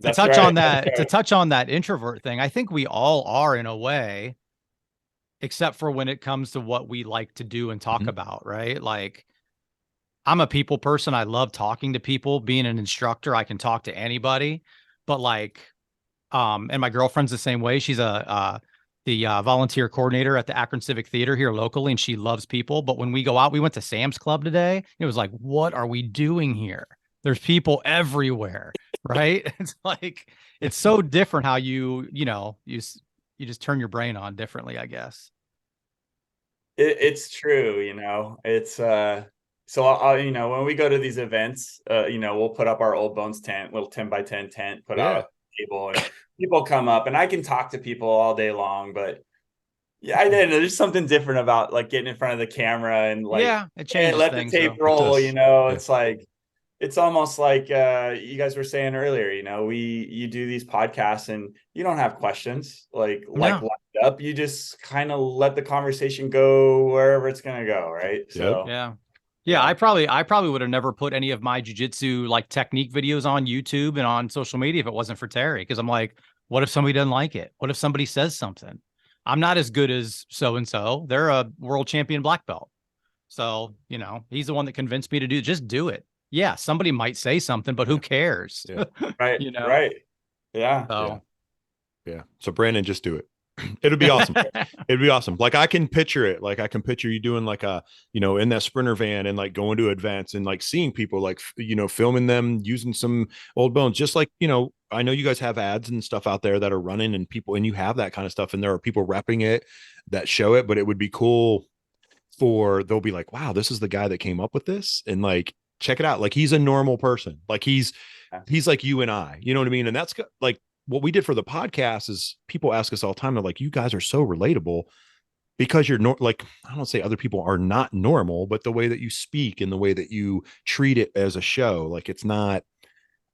to touch on that introvert thing, I think we all are in a way, except for when it comes to what we like to do and talk about, right? Like, I'm a people person. I love talking to people. Being an instructor, I can talk to anybody. But like, and my girlfriend's the same way. She's the volunteer coordinator at the Akron Civic Theater here locally, and she loves people. But when we go out, we went to Sam's Club today. It was like, what are we doing here? There's people everywhere, right? It's like, it's so different how you just turn your brain on differently, I guess. It's true, it's so I'll when we go to these events, we'll put up our Old Bones tent, little 10 by 10 tent, put out a table, and people come up, and I can talk to people all day long, but yeah, I didn't know. There's something different about like getting in front of the camera and like, it changes let things, the tape though. roll. It's like, it's almost like you guys were saying earlier. You do these podcasts and you don't have questions like lined up. You just kind of let the conversation go wherever it's gonna go, right? So yeah. I probably would have never put any of my jujitsu like technique videos on YouTube and on social media if it wasn't for Terry. Because I'm like, what if somebody doesn't like it? What if somebody says something? I'm not as good as so-and-so. They're a world champion black belt. So, he's the one that convinced me to just do it. Yeah, somebody might say something, but who cares? Yeah. Right. Right. Yeah. So. Yeah. So Brandon, just do it. It'd be awesome. It'd be awesome. Like I can picture it. Like I can picture you doing like a, in that Sprinter van and like going to events and like seeing people like, filming them using some old bones. Just like, I know you guys have ads and stuff out there that are running and you have that kind of stuff. And there are people repping it that show it, but it would be cool they'll be like, wow, this is the guy that came up with this. And like, check it out. Like he's a normal person. Like he's like you and I, you know what I mean? And that's like, what we did for the podcast is people ask us all the time, they're like, you guys are so relatable because you're like, I don't say other people are not normal, but the way that you speak and the way that you treat it as a show, like it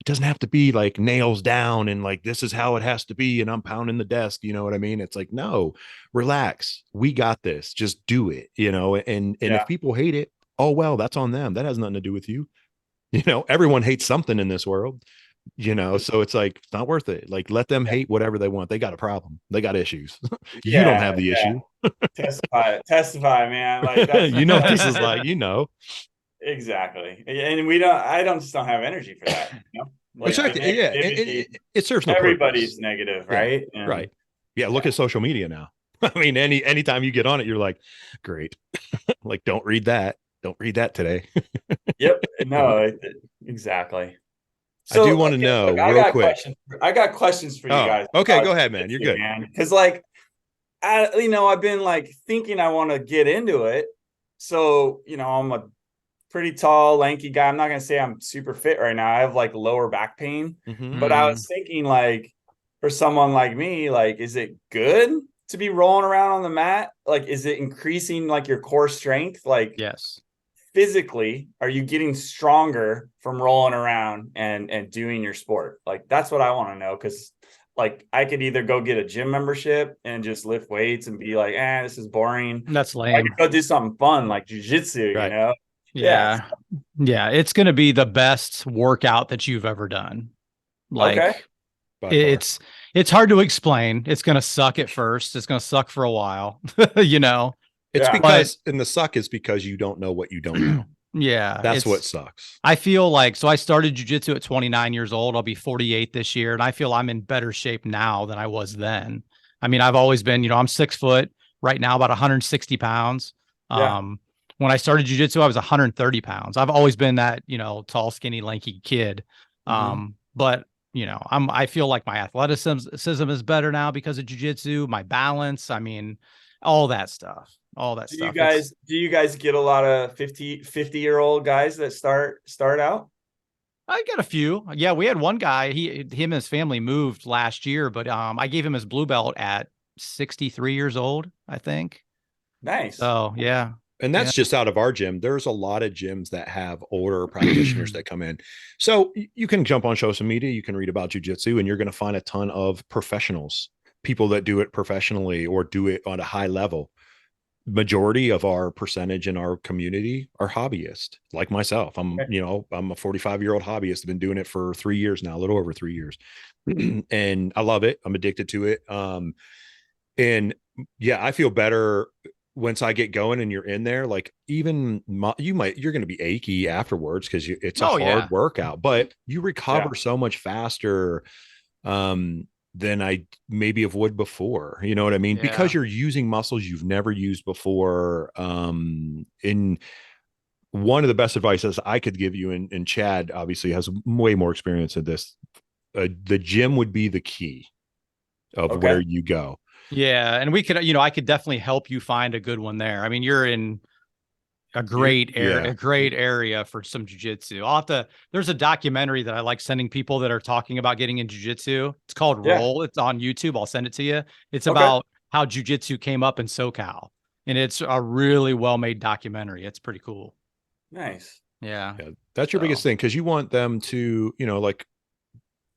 doesn't have to be like nails down and like, this is how it has to be. And I'm pounding the desk. You know what I mean? It's like, no, relax. We got this. Just do it, and if people hate it, oh, well, that's on them. That has nothing to do with you. Everyone hates something in this world. So it's like, it's not worth it. Like, let them hate whatever they want. They got a problem. They got issues. You don't have the issue. testify, man. Like, what this is like, Exactly. And I just don't have energy for that. Like, exactly. Yeah. It serves no everybody's purpose. Negative, right? Yeah. Right. Yeah. Look at social media now. I mean, anytime you get on it, you're like, great. Like, don't read that. Don't read that today. Yep. No, exaczly. So, I do want to know real quick. I got questions for you guys. Okay, go ahead, man. You're good. Because like, I've been like thinking I want to get into it. So, I'm a pretty tall, lanky guy. I'm not going to say I'm super fit right now. I have like lower back pain, but I was thinking like for someone like me, like, is it good to be rolling around on the mat? Like, is it increasing like your core strength? Like, yes. Physically, are you getting stronger from rolling around and doing your sport? Like, that's what I want to know. Cause like I could either go get a gym membership and just lift weights and be like, this is boring. That's lame. I could go do something fun like jujitsu, right. Yeah. It's going to be the best workout that you've ever done. Like it's hard to explain. It's going to suck at first. It's going to suck for a while, It's because, and the suck is because you don't know what you don't know. Yeah. That's what sucks. I feel like, so I started jujitsu at 29 years old. I'll be 48 this year. And I feel I'm in better shape now than I was then. I mean, I've always been, I'm 6 foot right now, about 160 pounds. When I started jujitsu, I was 130 pounds. I've always been that, tall, skinny, lanky kid. But I feel like my athleticism is better now because of jujitsu, my balance. I mean, all that stuff. Do you guys get a lot of 50-year-old guys that start out? I got a few. Yeah, we had one guy, him and his family moved last year, but I gave him his blue belt at 63 years old, I think. Nice. So, yeah. And that's just out of our gym. There's a lot of gyms that have older practitioners that come in. So you can jump on social media, you can read about jujitsu, and you're going to find a ton of professionals, people that do it professionally or do it on a high level. Majority of our percentage in our community are hobbyists, like myself. I'm a 45-year-old hobbyist. I've been doing it for 3 years now, a little over 3 years. And I love it. I'm addicted to it. And yeah, I feel better once I get going and you're in there. Like even you're going to be achy afterwards because it's a hard workout, but you recover so much faster than I maybe have would before. You know what I mean? Yeah. Because you're using muscles you've never used before. In one of the best advices I could give you, and Chad obviously has way more experience in this. The gym would be the key of where you go. Yeah. And we could, I could definitely help you find a good one there. I mean, you're in a great area for some jujitsu. There's a documentary that I like sending people that are talking about getting in jujitsu. It's called Roll. It's on YouTube. I'll send it to you. It's about how jujitsu came up in SoCal, and it's a really well-made documentary. It's pretty cool. Nice. Yeah. That's your biggest thing. Cause you want them to, like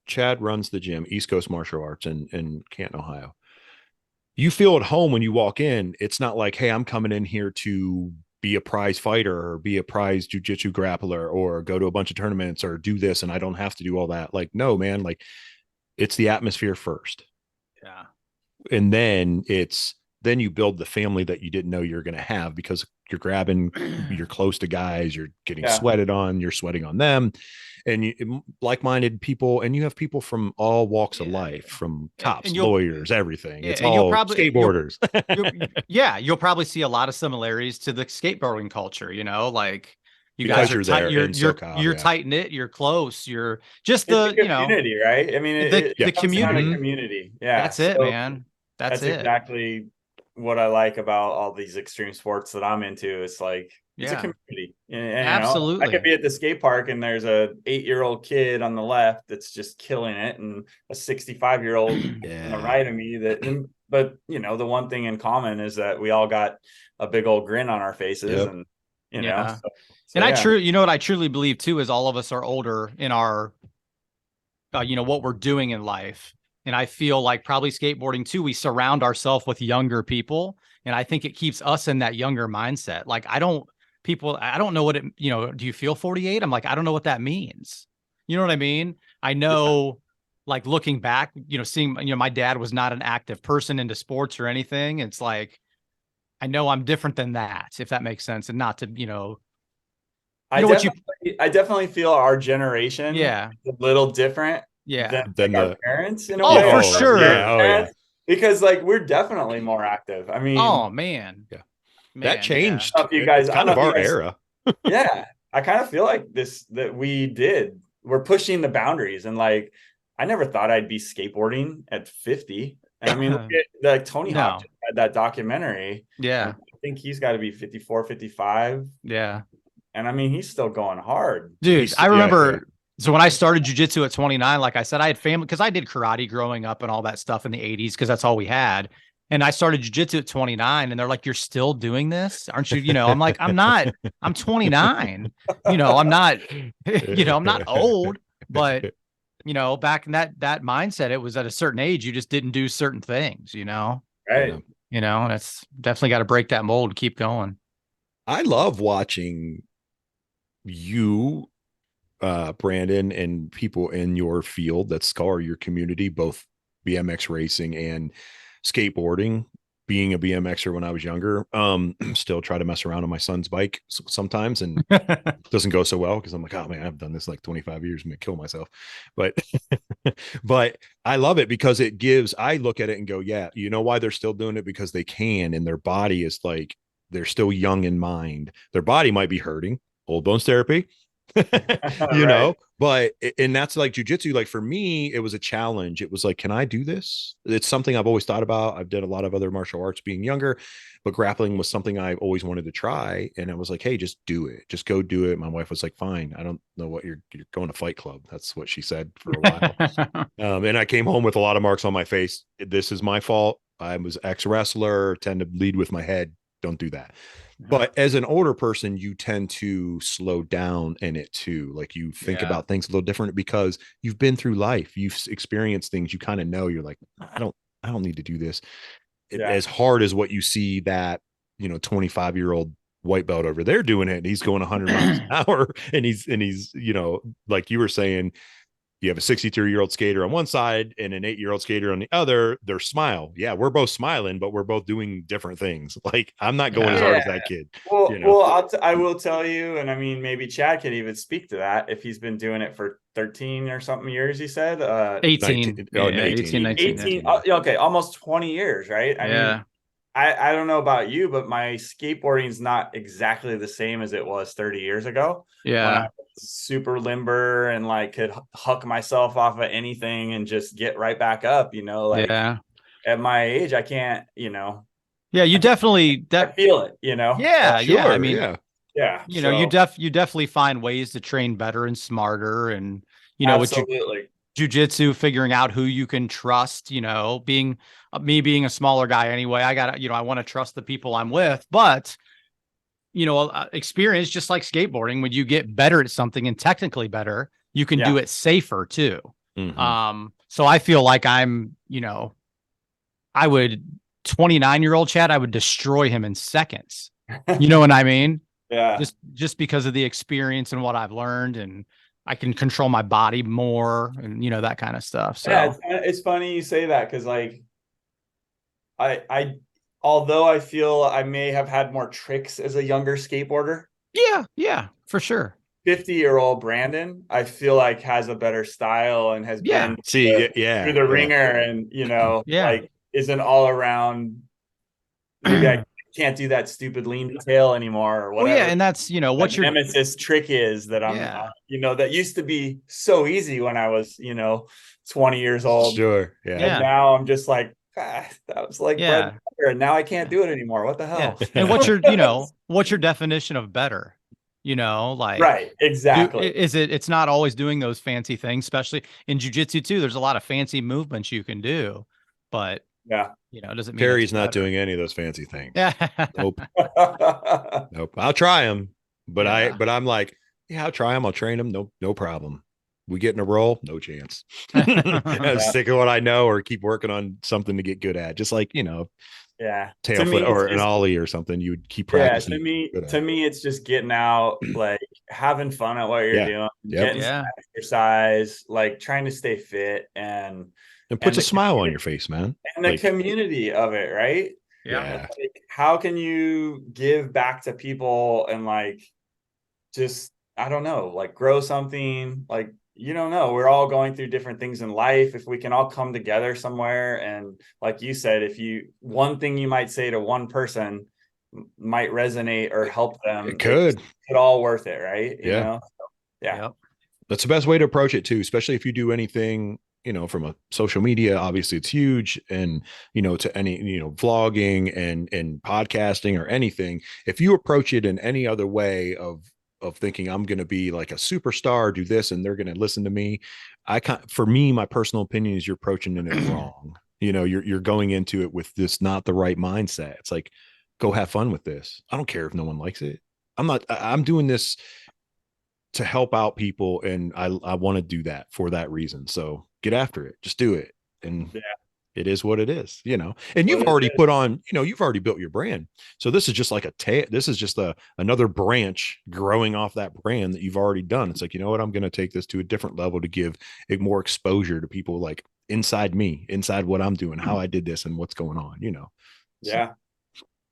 Chad runs the gym, East Coast Martial Arts in Canton, Ohio. You feel at home when you walk in. It's not like, hey, I'm coming in here to be a prize fighter or be a prize jujitsu grappler or go to a bunch of tournaments or do this, and I don't have to do all that. Like, no, man, like it's the atmosphere first. Yeah. And then then you build the family that you didn't know you're going to have because you're you're close to guys, you're getting sweated on, you're sweating on them, and like-minded people, and you have people from all walks of life, from cops, lawyers, everything. It's all skateboarders. You'll probably see a lot of similarities to the skateboarding culture, like you because guys are tight, you're tight knit, you're close, you're just the community, right? I mean, the community. Community. Yeah. That's it, man. That's it. Exactly what I like about all these extreme sports that I'm into. It's like, it's a community. And, absolutely. I could be at the skate park and there's a 8-year-old kid on the left that's just killing it, and a 65-year-old on the right of me but the one thing in common is that we all got a big old grin on our faces. And I what I truly believe too is all of us are older in our what we're doing in life. And I feel like probably skateboarding too, we surround ourselves with younger people. And I think it keeps us in that younger mindset. Like, I don't know what it, do you feel 48? I'm like, I don't know what that means. You know what I mean? I know, like looking back, seeing, my dad was not an active person into sports or anything. It's like, I know I'm different than that, if that makes sense. And not to, I definitely feel our generation is a little different than our parents in a way. For sure. Because like we're definitely more active. I mean, that changed. You guys, kind of our era. I kind of feel like that we're pushing the boundaries, and like I never thought I'd be skateboarding at 50. And I mean, look at Tony Hawk just had that documentary. Yeah. I think he's got to be 54, 55. Yeah. And I mean, he's still going hard. Dude, I remember. So when I started jujitsu at 29, like I said, I had family because I did karate growing up and all that stuff in the 80s because that's all we had. And I started jujitsu at 29, and they're like, "You're still doing this, aren't you?" I'm like, "I'm not. I'm 29. I'm not. I'm not old." But back in that mindset, it was at a certain age, you just didn't do certain things. Right. And it's definitely got to break that mold and keep going. I love watching you, Brandon, and people in your field that scar your community, both BMX racing and skateboarding. Being a BMXer when I was younger, still try to mess around on my son's bike sometimes, and doesn't go so well because I'm like, oh man, I've done this like 25 years, I'm gonna kill myself. But but I love it because I look at it and go, yeah, you know why they're still doing it? Because they can, and their body is like, they're still young in mind. Their body might be hurting. Old bones therapy, you Right. know, but and that's like jujitsu. Like for me, it was a challenge. It was like, can I do this? It's something I've always thought about. I've done a lot of other martial arts being younger, but grappling was something I always wanted to try. And it was like, hey, just do it. Just go do it. My wife was like, fine. I don't know what you're going to Fight Club. That's what she said for a while. And I came home with a lot of marks on my face. This is my fault. I was ex-wrestler, tend to lead with my head. Don't do that. But as an older person, you tend to slow down in it too. Like you think about things a little different because you've been through life. You've experienced things. You kind of know. You're like, I don't need to do this. As hard as what you see that 25-year-old white belt over there doing it, and he's going 100 miles an hour, and he's like you were saying, you have a 62-year-old skater on one side and an 8-year-old skater on the other. They're smile. Yeah, we're both smiling, but we're both doing different things. Like I'm not going as hard as that kid. Well, I will tell you, and I mean, maybe Chad can even speak to that if he's been doing it for 13 or something years. He said 18. 19. 19. Okay, almost 20 years, right? I mean, I don't know about you, but my skateboarding is not exactly the same as it was 30 years ago. Yeah. When I was super limber and like could huck myself off of anything and just get right back up, like at my age, I can't, Yeah, you definitely I feel it, Yeah, sure, I mean, you definitely find ways to train better and smarter, and absolutely. with jujitsu, figuring out who you can trust. Being a smaller guy anyway, I want to trust the people I'm with, but experience, just like skateboarding, when you get better at something and technically better, you can do it safer too. Mm-hmm. So I feel like I'm, I would 29-year-old Chad, I would destroy him in seconds. You know what I mean? Yeah. Just because of the experience and what I've learned, and I can control my body more, and that kind of stuff. So yeah, it's funny you say that, because like I although I feel I may have had more tricks as a younger skateboarder. Yeah, for sure. 50-year-old Brandon, I feel like has a better style and has been through the ringer, and like is an all around. Maybe I can't do that stupid lean to tail anymore or whatever. Well, and that's what your nemesis trick is that I'm that used to be so easy when I was 20 years old. Sure. And now I'm just like, that was like bread and butter, and now I can't do it anymore. What the hell? And what's your definition of better? Like, right, exactly. It's not always doing those fancy things, especially in jiu-jitsu too. There's a lot of fancy movements you can do, but it doesn't mean Terry's not doing any of those fancy things. Yeah. Nope. I'll try them, but I'm like, I'll try them. I'll train them. No problem. We get in a roll, no chance. Stick with what I know, or keep working on something to get good at. Just like, tail flip or an ollie or something. You would keep practicing. To me, it's just getting out, like having fun at what you're doing, getting some exercise, like trying to stay fit, and puts a smile on your face, man. And the community of it, right? Yeah. Like, how can you give back to people and like just, I don't know, like grow something? Like, you don't know, we're all going through different things in life. If we can all come together somewhere, and like you said, one thing you might say to one person might resonate or help them, it could. It's all worth it, right? You know? That's the best way to approach it too, especially if you do anything, from a social media. Obviously it's huge, and to any vlogging and podcasting or anything. If you approach it in any other way of thinking I'm going to be like a superstar, do this, and they're going to listen to me, for me, my personal opinion is you're approaching it wrong. You're going into it with this not the right mindset. It's like, go have fun with this. I don't care if no one likes it. I'm doing this to help out people, and I want to do that for that reason. So get after it, just do it. And it is what it is, and you've already put on, you've already built your brand. So this is just like this is just another branch growing off that brand that you've already done. It's like, you know what, I'm going to take this to a different level to give it more exposure to people, like inside what I'm doing, how I did this, and what's going on, So,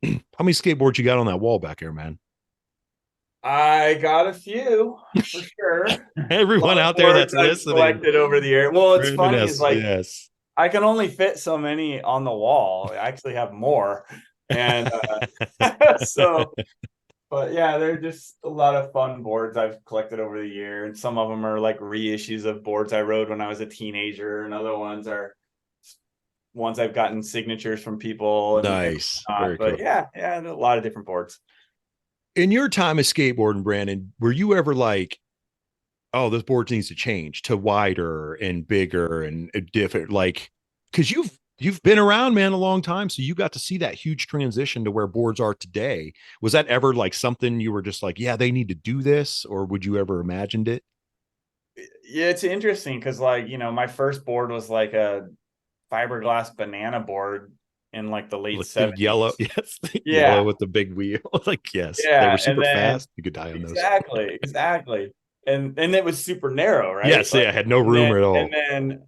how many skateboards you got on that wall back there, man? I got a few for sure. Everyone out there that's listening, collected over the year. Well, it's funny is like, I can only fit so many on the wall. I actually have more. And so, but yeah, they're just a lot of fun boards I've collected over the year. And some of them are like reissues of boards I rode when I was a teenager, and other ones are ones I've gotten signatures from people. And Nice. Very but cool. yeah, a lot of different boards. In your time of skateboarding, Brandon, were you ever like, oh, this board needs to change to wider and bigger and different? Like, because you've been around, man, a long time, so you got to see that huge transition to where boards are today. Was that ever like something you were just like, yeah, they need to do this, or would you ever imagined it? Yeah, it's interesting because, like, my first board was like a fiberglass banana board in like the late Like the 70s. yellow, yes, the yellow Yeah, with the big wheel. Like, yes, they were yeah, and super then fast. You could die on those. exactly, and it was super narrow, right? Yes, Like, yeah, had no and room then at and all. then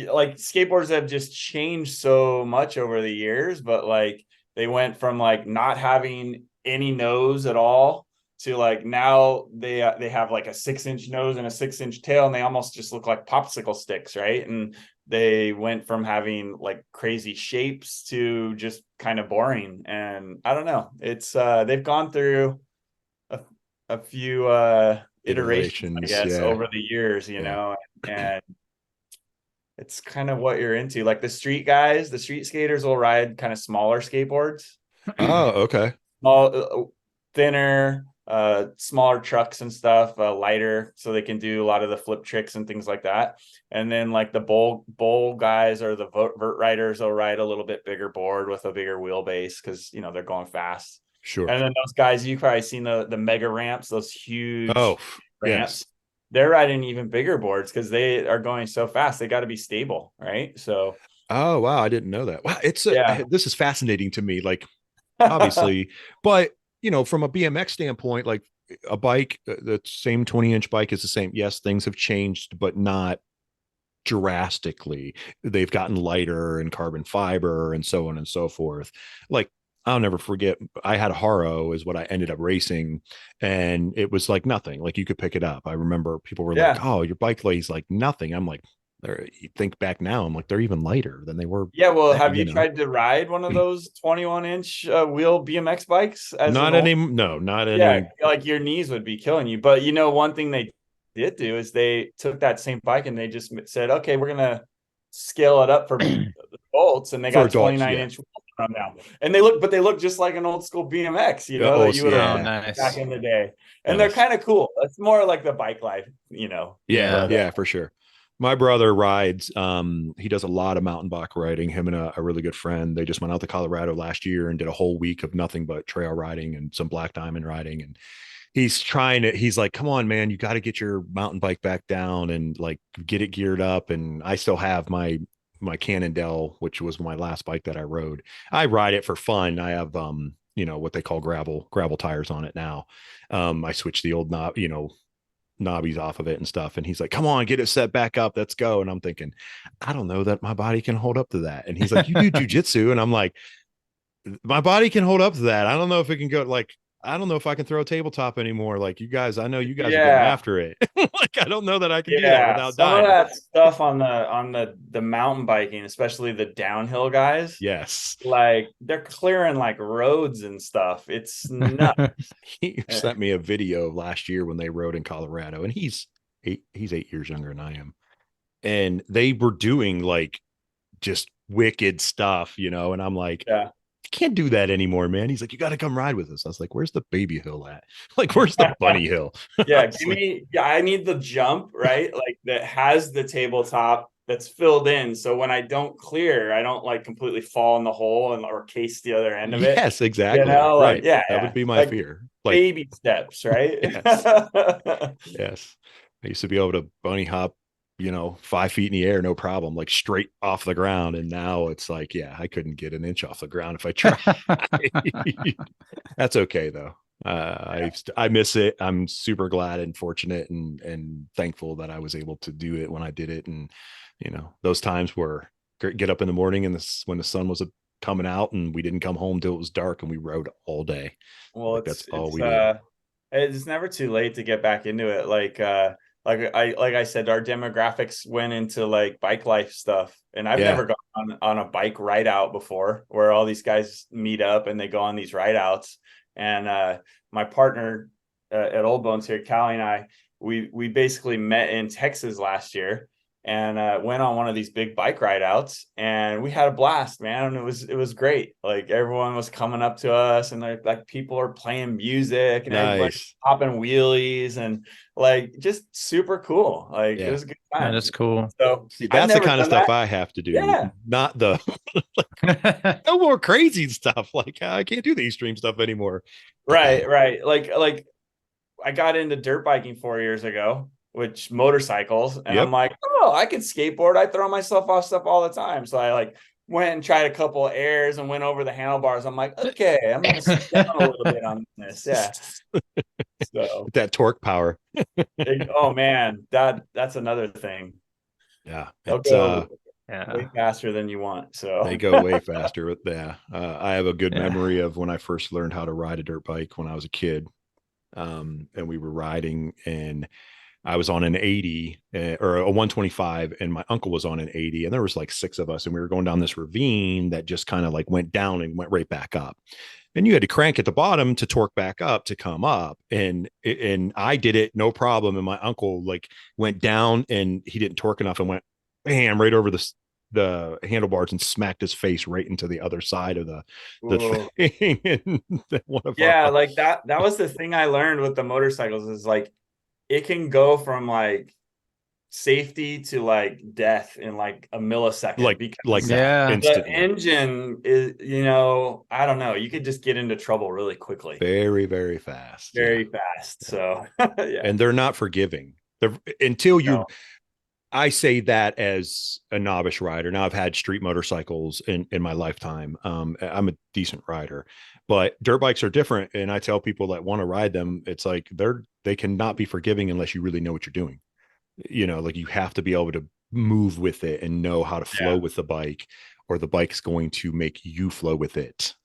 like skateboards have just changed so much over the years, but like they went from like not having any nose at all to like now they have like a 6-inch nose and a 6-inch tail, and they almost just look like popsicle sticks, right? And they went from having like crazy shapes to just kind of boring. And I don't know, it's they've gone through a, a few iterations, I Iterations, guess, yeah, over the years, yeah. and it's kind of what you're into. Like the street guys, the street skaters will ride kind of smaller skateboards, Oh, okay. small, thinner, smaller trucks and stuff, lighter, so they can do a lot of the flip tricks and things like that. And then like the bowl guys or the vert riders will ride a little bit bigger board with a bigger wheelbase because they're going fast. Sure. And then those guys, you've probably seen the mega ramps, those Oh, huge yes. ramps. They're riding even bigger boards because they are going so fast. They got to be stable, right? So Oh, wow, I didn't know that. Wow, yeah, this is fascinating to me. Like, obviously, but from a BMX standpoint, like a bike, the same 20-inch bike is the same. Yes, things have changed, but not drastically. They've gotten lighter and carbon fiber and so on and so forth. Like, I'll never forget, I had a Haro is what I ended up racing, and it was like nothing. Like, you could pick it up. I remember people were like, yeah. oh, your bike weighs like nothing. I'm like, you think back now, I'm like, they're even lighter than they were Yeah, well, then, have you tried to ride one of those 21-inch wheel BMX bikes as an Not old? any, no, not Yeah, any. like your knees would be killing you. But one thing they did do is they took that same bike and they just said, okay, we're gonna scale it up for bolts, and they For got adults, 29 yeah. inch wheels on now. And they look just like an old school BMX, Oh, that you would have Oh, yeah. back nice. in the day. And they're Nice. kind of cool. It's more like the bike life, Yeah, Yeah. but yeah, for sure. My brother rides. He does a lot of mountain bike riding. Him and a really good friend. They just went out to Colorado last year and did a whole week of nothing but trail riding and some black diamond riding. And he's like, come on, man, you got to get your mountain bike back down and like get it geared up. And I still have my Cannondale, which was my last bike that I rode. I ride it for fun. I have what they call gravel tires on it now. I switched the old knob, knobbies off of it and stuff. And he's like, come on, get it set back up. Let's go. And I'm thinking, I don't know that my body can hold up to that. And he's like, you do jujitsu. And I'm like, my body can hold up to that. I don't know if it can go like, I don't know if I can throw a tabletop anymore. Like you guys, I know you guys are getting yeah. after it. Like, I don't know that I can do that Yeah, without some of dying. that stuff on the mountain biking, especially the downhill guys, Yes. like they're clearing like roads and stuff. It's nuts. He sent me a video of last year when they rode in Colorado, and he's 8 years younger than I am. And they were doing like just wicked stuff, and I'm like, Yeah. can't do that anymore, man. He's like, you got to come ride with us. I was like, where's the baby hill at? Like, where's the bunny hill? Yeah, I need the jump, right? Like that has the tabletop that's filled in. So when I don't clear, I don't like completely fall in the hole or case the other end of it. Yes, exactly. Like Right. yeah, That would be my like fear. Like, baby steps, right? yes, yes. I used to be able to bunny hop, 5 feet in the air, no problem, like straight off the ground. And now it's like, yeah, I couldn't get an inch off the ground if I tried. That's okay though. I miss it. I'm super glad and fortunate and thankful that I was able to do it when I did it. And those times where get up in the morning and when the sun was coming out and we didn't come home till it was dark and we rode all day. Well, Like that's all we did. it's never too late to get back into it. Like like I said, our demographics went into like bike life stuff, and I've Yeah. never gone on a bike ride out before, where all these guys meet up and they go on these ride outs. And my partner at Old Bones here, Callie and I, we basically met in Texas last year, and went on one of these big bike ride outs, and we had a blast, man. And it was great. Like everyone was coming up to us, and like people are playing music, and everybody's Nice. popping wheelies, and like just super cool. Like it Yeah. was a good time. That's cool. So See, I've that's the never kind of done stuff that. I have to do, Yeah. not the no more crazy stuff. Like I can't do the extreme stuff anymore. Right. Like I got into dirt biking 4 years ago, which motorcycles, and I'm Yep. like, oh, I can skateboard. I throw myself off stuff all the time. So I like went and tried a couple of airs and went over the handlebars. I'm like, okay, I'm gonna slow down a little bit on this. Yeah. So That torque power. oh man, that's another thing. Yeah. They'll It's go Yeah. way faster than you want. So they go way faster with that. I have a good Yeah. memory of when I first learned how to ride a dirt bike when I was a kid. And we were riding, and I was on an 80 or a 125, and my uncle was on an 80, and there was like 6 of us, and we were going down this ravine that just kind of like went down and went right back up. And you had to crank at the bottom to torque back up to come up. And I did it no problem. And my uncle like went down, and he didn't torque enough and went bam right over the handlebars and smacked his face right into the other side of the thing. And one of yeah, our like that was the thing I learned with the motorcycles is like it can go from like safety to like death in like a millisecond, like because that Yeah. the instantly. engine is, I don't know, you could just get into trouble really quickly, Very, very fast. very fast. Yeah. So yeah, And they're not forgiving. They're until you no. I say that as a novice rider. Now I've had street motorcycles in my lifetime. I'm a decent rider, but dirt bikes are different. And I tell people that want to ride them, it's like they cannot be forgiving unless you really know what you're doing. Like you have to be able to move with it and know how to flow with the bike, or the bike's going to make you flow with it.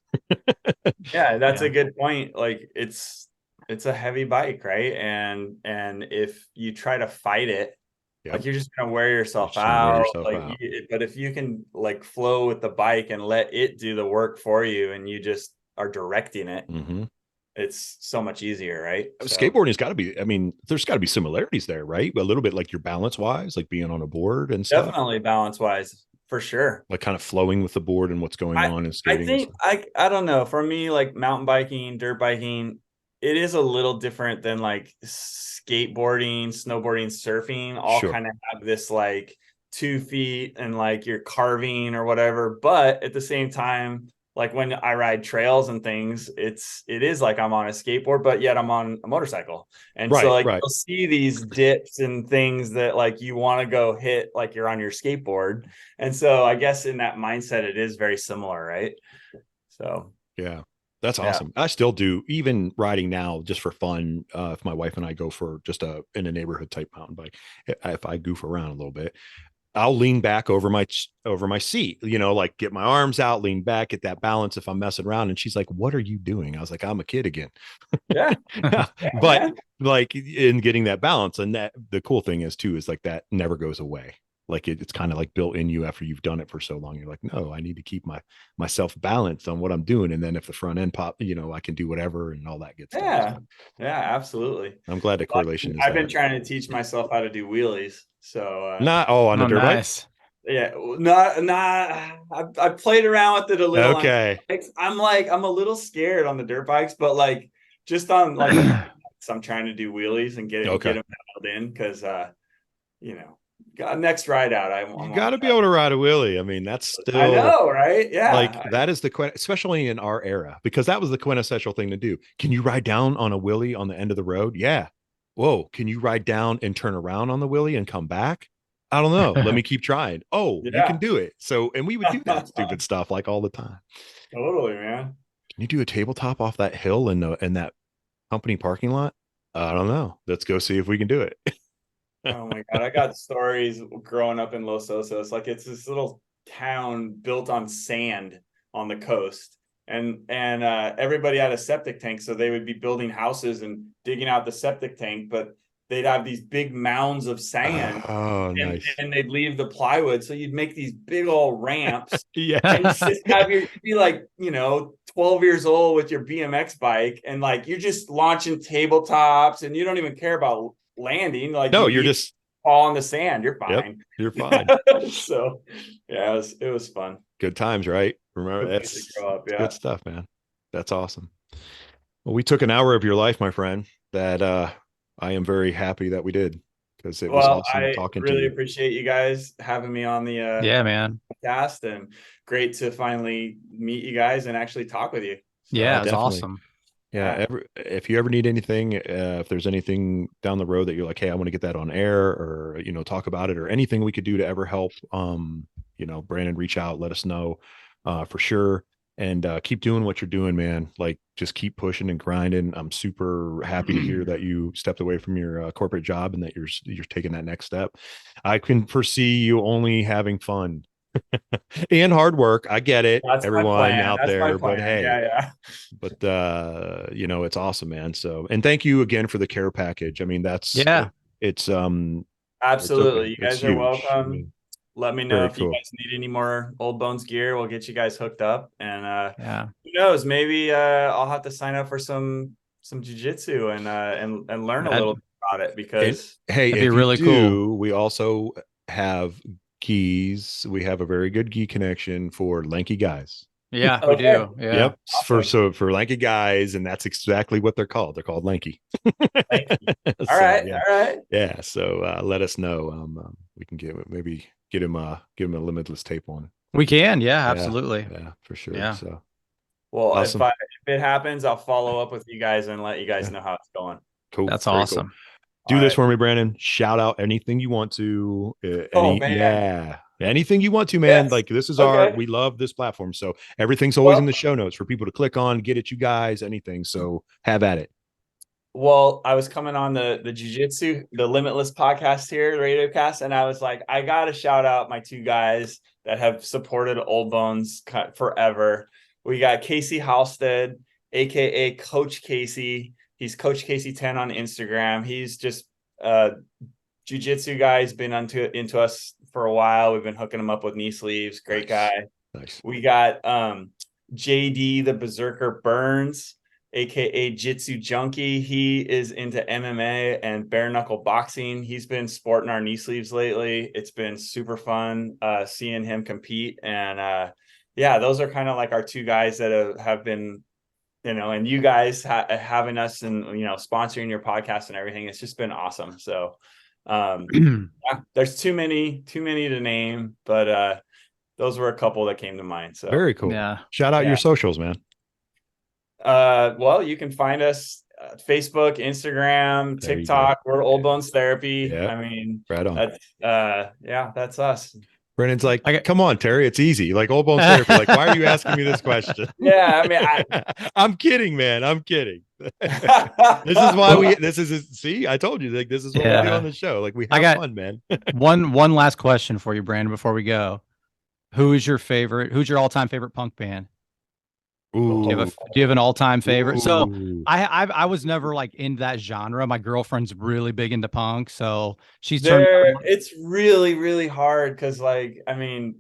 Yeah, that's Yeah. a good point. Like it's a heavy bike, right? And if you try to fight it, like Yep. you're just gonna wear You're yourself just gonna wear out. yourself Like, out. but if you can like flow with the bike and let it do the work for you, and you just are directing it, Mm-hmm. it's so much easier, right? So Skateboarding's got to be, I mean, there's got to be similarities there, right? A little bit like your balance wise, like being on a board and stuff, definitely balance wise, for sure. like kind of flowing with the board and what's going I on in I skating and think stuff. I don't know. For me, like mountain biking, dirt biking, it is a little different than like skateboarding, snowboarding, surfing. All Sure. kind of have this like 2 feet and like you're carving or whatever. But at the same time, like when I ride trails and things, it is like I'm on a skateboard, but yet I'm on a motorcycle. And so like Right. you'll see these dips and things that like you want to go hit like you're on your skateboard. And so I guess in that mindset, it is very similar, right? So Yeah. That's yeah, awesome. I still do, even riding now just for fun. If my wife and I go for just in a neighborhood type mountain bike, if I goof around a little bit, I'll lean back over my seat, like get my arms out, lean back, get that balance if I'm messing around. And she's like, "What are you doing?" I was like, "I'm a kid again." yeah, But man. like in getting that balance, and that the cool thing is too, is like that never goes away. Like it's kind of like built in you after you've done it for so long. You're like, no, I need to keep myself balanced on what I'm doing. And then if the front end pop, I can do whatever and all that good stuff. Yeah, So yeah, absolutely. I'm glad the correlation is I've been that. trying to teach myself how to do wheelies. So Not on the Oh, dirt bike. nice. yeah, not. I played around with it a little on Okay. bikes. I'm a little scared on the dirt bikes, but like just on like the bikes, I'm trying to do wheelies and get Okay. them dialed in because next ride out, I You want got to to be able to ride a wheelie. I mean, that's try. I still know, right? like Yeah, that is especially in our era, because that was the quintessential thing to do. Can you ride down on a wheelie on the end of the road? Yeah. Whoa. Can you ride down and turn around on the wheelie and come back? I don't know. Let me keep trying. Oh, you can yeah, do it. So, and we would do that stupid stuff like all the time. totally, man. Can you do a tabletop off that hill in that company parking lot? I don't know. Let's go see if we can do it. Oh my God. I got stories growing up in Los Osos. Like it's this little town built on sand on the coast. And everybody had a septic tank. So they would be building houses and digging out the septic tank. But they'd have these big mounds of sand. Oh, nice. And they'd leave the plywood. So you'd make these big old ramps. Yeah. And you just have you'd be like, 12 years old with your BMX bike, and like you're just launching tabletops, and you don't even care about landing. Like, no, you're just fall in the sand. You're fine. Yep, you're fine. So yeah, it was fun. Good times, right? Remember, that's good stuff, man. That's awesome. Well, we took an hour of your life, my friend, that I am very happy that we did, because it was awesome talking to you. I really appreciate you guys having me on the yeah, man, podcast, and great to finally meet you guys and actually talk with you. So, yeah, it's awesome. Yeah, if you ever need anything, if there's anything down the road that you're like, hey, I want to get that on air, or talk about it, or anything we could do to ever help, Brandon, reach out, let us know, for sure. And keep doing what you're doing, man. Like, just keep pushing and grinding. I'm super happy to hear that you stepped away from your corporate job and that you're taking that next step. I can foresee you only having fun and hard work. I get it. That's everyone out there, but hey, yeah. But it's awesome, man. So, and thank you again for the care package. I mean, it's absolutely. It's okay. You guys are huge. welcome. I mean, let me know if you guys need any more Old Bones gear. We'll get you guys hooked up. And who knows? Maybe I'll have to sign up for some jiu-jitsu and learn a little bit about it, because hey, it'd be really cool. We also have keys. We have a very good key connection for lanky guys. Yeah, we do. Yeah. Yep. Awesome. For lanky guys, and that's exactly what they're called. They're called lanky. Lanky. All right. Yeah. So let us know. We can get him a limitless tape one. We can. Yeah, absolutely. Yeah, for sure. Yeah. So, well, awesome. If it happens, I'll follow up with you guys and let you guys know how it's going. Cool. That's awesome. Cool. Do this for me, Brandon. Shout out anything you want to. Anything you want to, man. Yes. Like, this is we love this platform. So everything's always in the show notes for people to click on, get at you guys, anything. So have at it. Well, I was coming on the jiu-jitsu, the LimitLess podcast here, Radiocast, and I was like, I got to shout out my two guys that have supported Old Bones forever. We got Casey Halstead, aka Coach Casey. He's Coach Casey 10 on Instagram. He's just jiu-jitsu guy. He's been into us for a while. We've been hooking him up with knee sleeves. Great guy. Nice. We got JD the Berserker Burns, aka Jitsujunkie. He is into MMA and bare knuckle boxing. He's been sporting our knee sleeves lately. It's been super fun seeing him compete. And those are kind of like our two guys that have been, and you guys having us and sponsoring your podcast and everything. It's just been awesome. So there's too many to name, but those were a couple that came to mind. So very cool. Yeah. Shout out your socials, man. Well, you can find us Facebook, Instagram, TikTok. We're Old Bones Therapy. Yeah. I mean, right on. That's us. Brandon's like, come on, Terry, it's easy. Like, Old Bones Therapy. Like, why are you asking me this question? Yeah, I mean, I'm kidding, man. I'm kidding. This is why see, I told you, like, this is what we do on the show. Like, we have fun, man. one last question for you, Brandon, before we go. Who's your all-time favorite punk band? Ooh. Do you have an all-time favorite? Ooh. So I was never like in that genre. My girlfriend's really big into punk, so she's it's really, really hard because, like, I mean,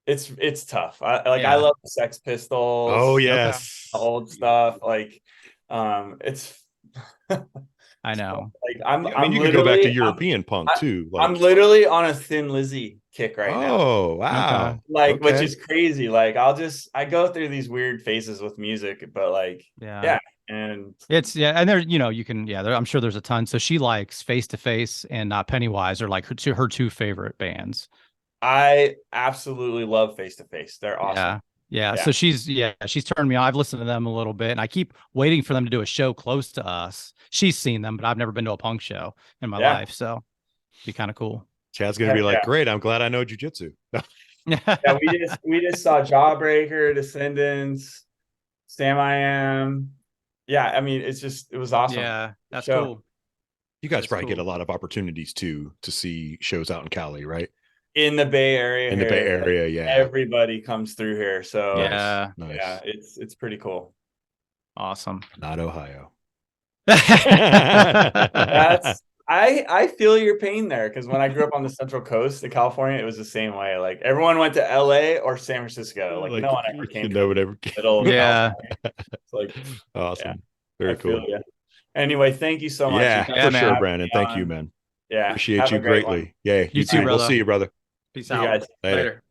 it's tough. I love the Sex Pistols. Oh yes, old stuff. Like, it's. I know. Like, you could go back to European punk too. Like, I'm literally on a Thin Lizzy kick right now. Oh wow! Okay. Which is crazy. Like, I go through these weird phases with music, but like, and and there, you can, I'm sure there's a ton. So she likes Face to Face and Pennywise are like her two favorite bands. I absolutely love Face to Face. They're awesome. Yeah. So she's turned me on. I've listened to them a little bit, and I keep waiting for them to do a show close to us. She's seen them, but I've never been to a punk show in my life. So it'd be kind of cool. Chad's gonna be like, great. I'm glad I know jiu-jitsu. We just saw Jawbreaker, Descendants, Sam I Am. Yeah, I mean, it was awesome. Yeah, that's cool. You guys probably get a lot of opportunities to see shows out in Cali, right? In the Bay Area. In the Bay Area, everybody comes through here. So nice. Yeah, it's pretty cool. Awesome. Not Ohio. That's I feel your pain there because when I grew up on the Central Coast of California, it was the same way. Like everyone went to LA or San Francisco. Like no one ever came to the middle of Yeah. California. It's like Awesome. yeah, Very I feel cool. you. Anyway, thank you so much. Yeah, You guys for man. sure, having Brandon. me Thank on. you, man. Yeah, Appreciate have you a great one. greatly. Yeah, You you too, too. We'll brother. see you, brother. Peace See you out. guys. Later. Later.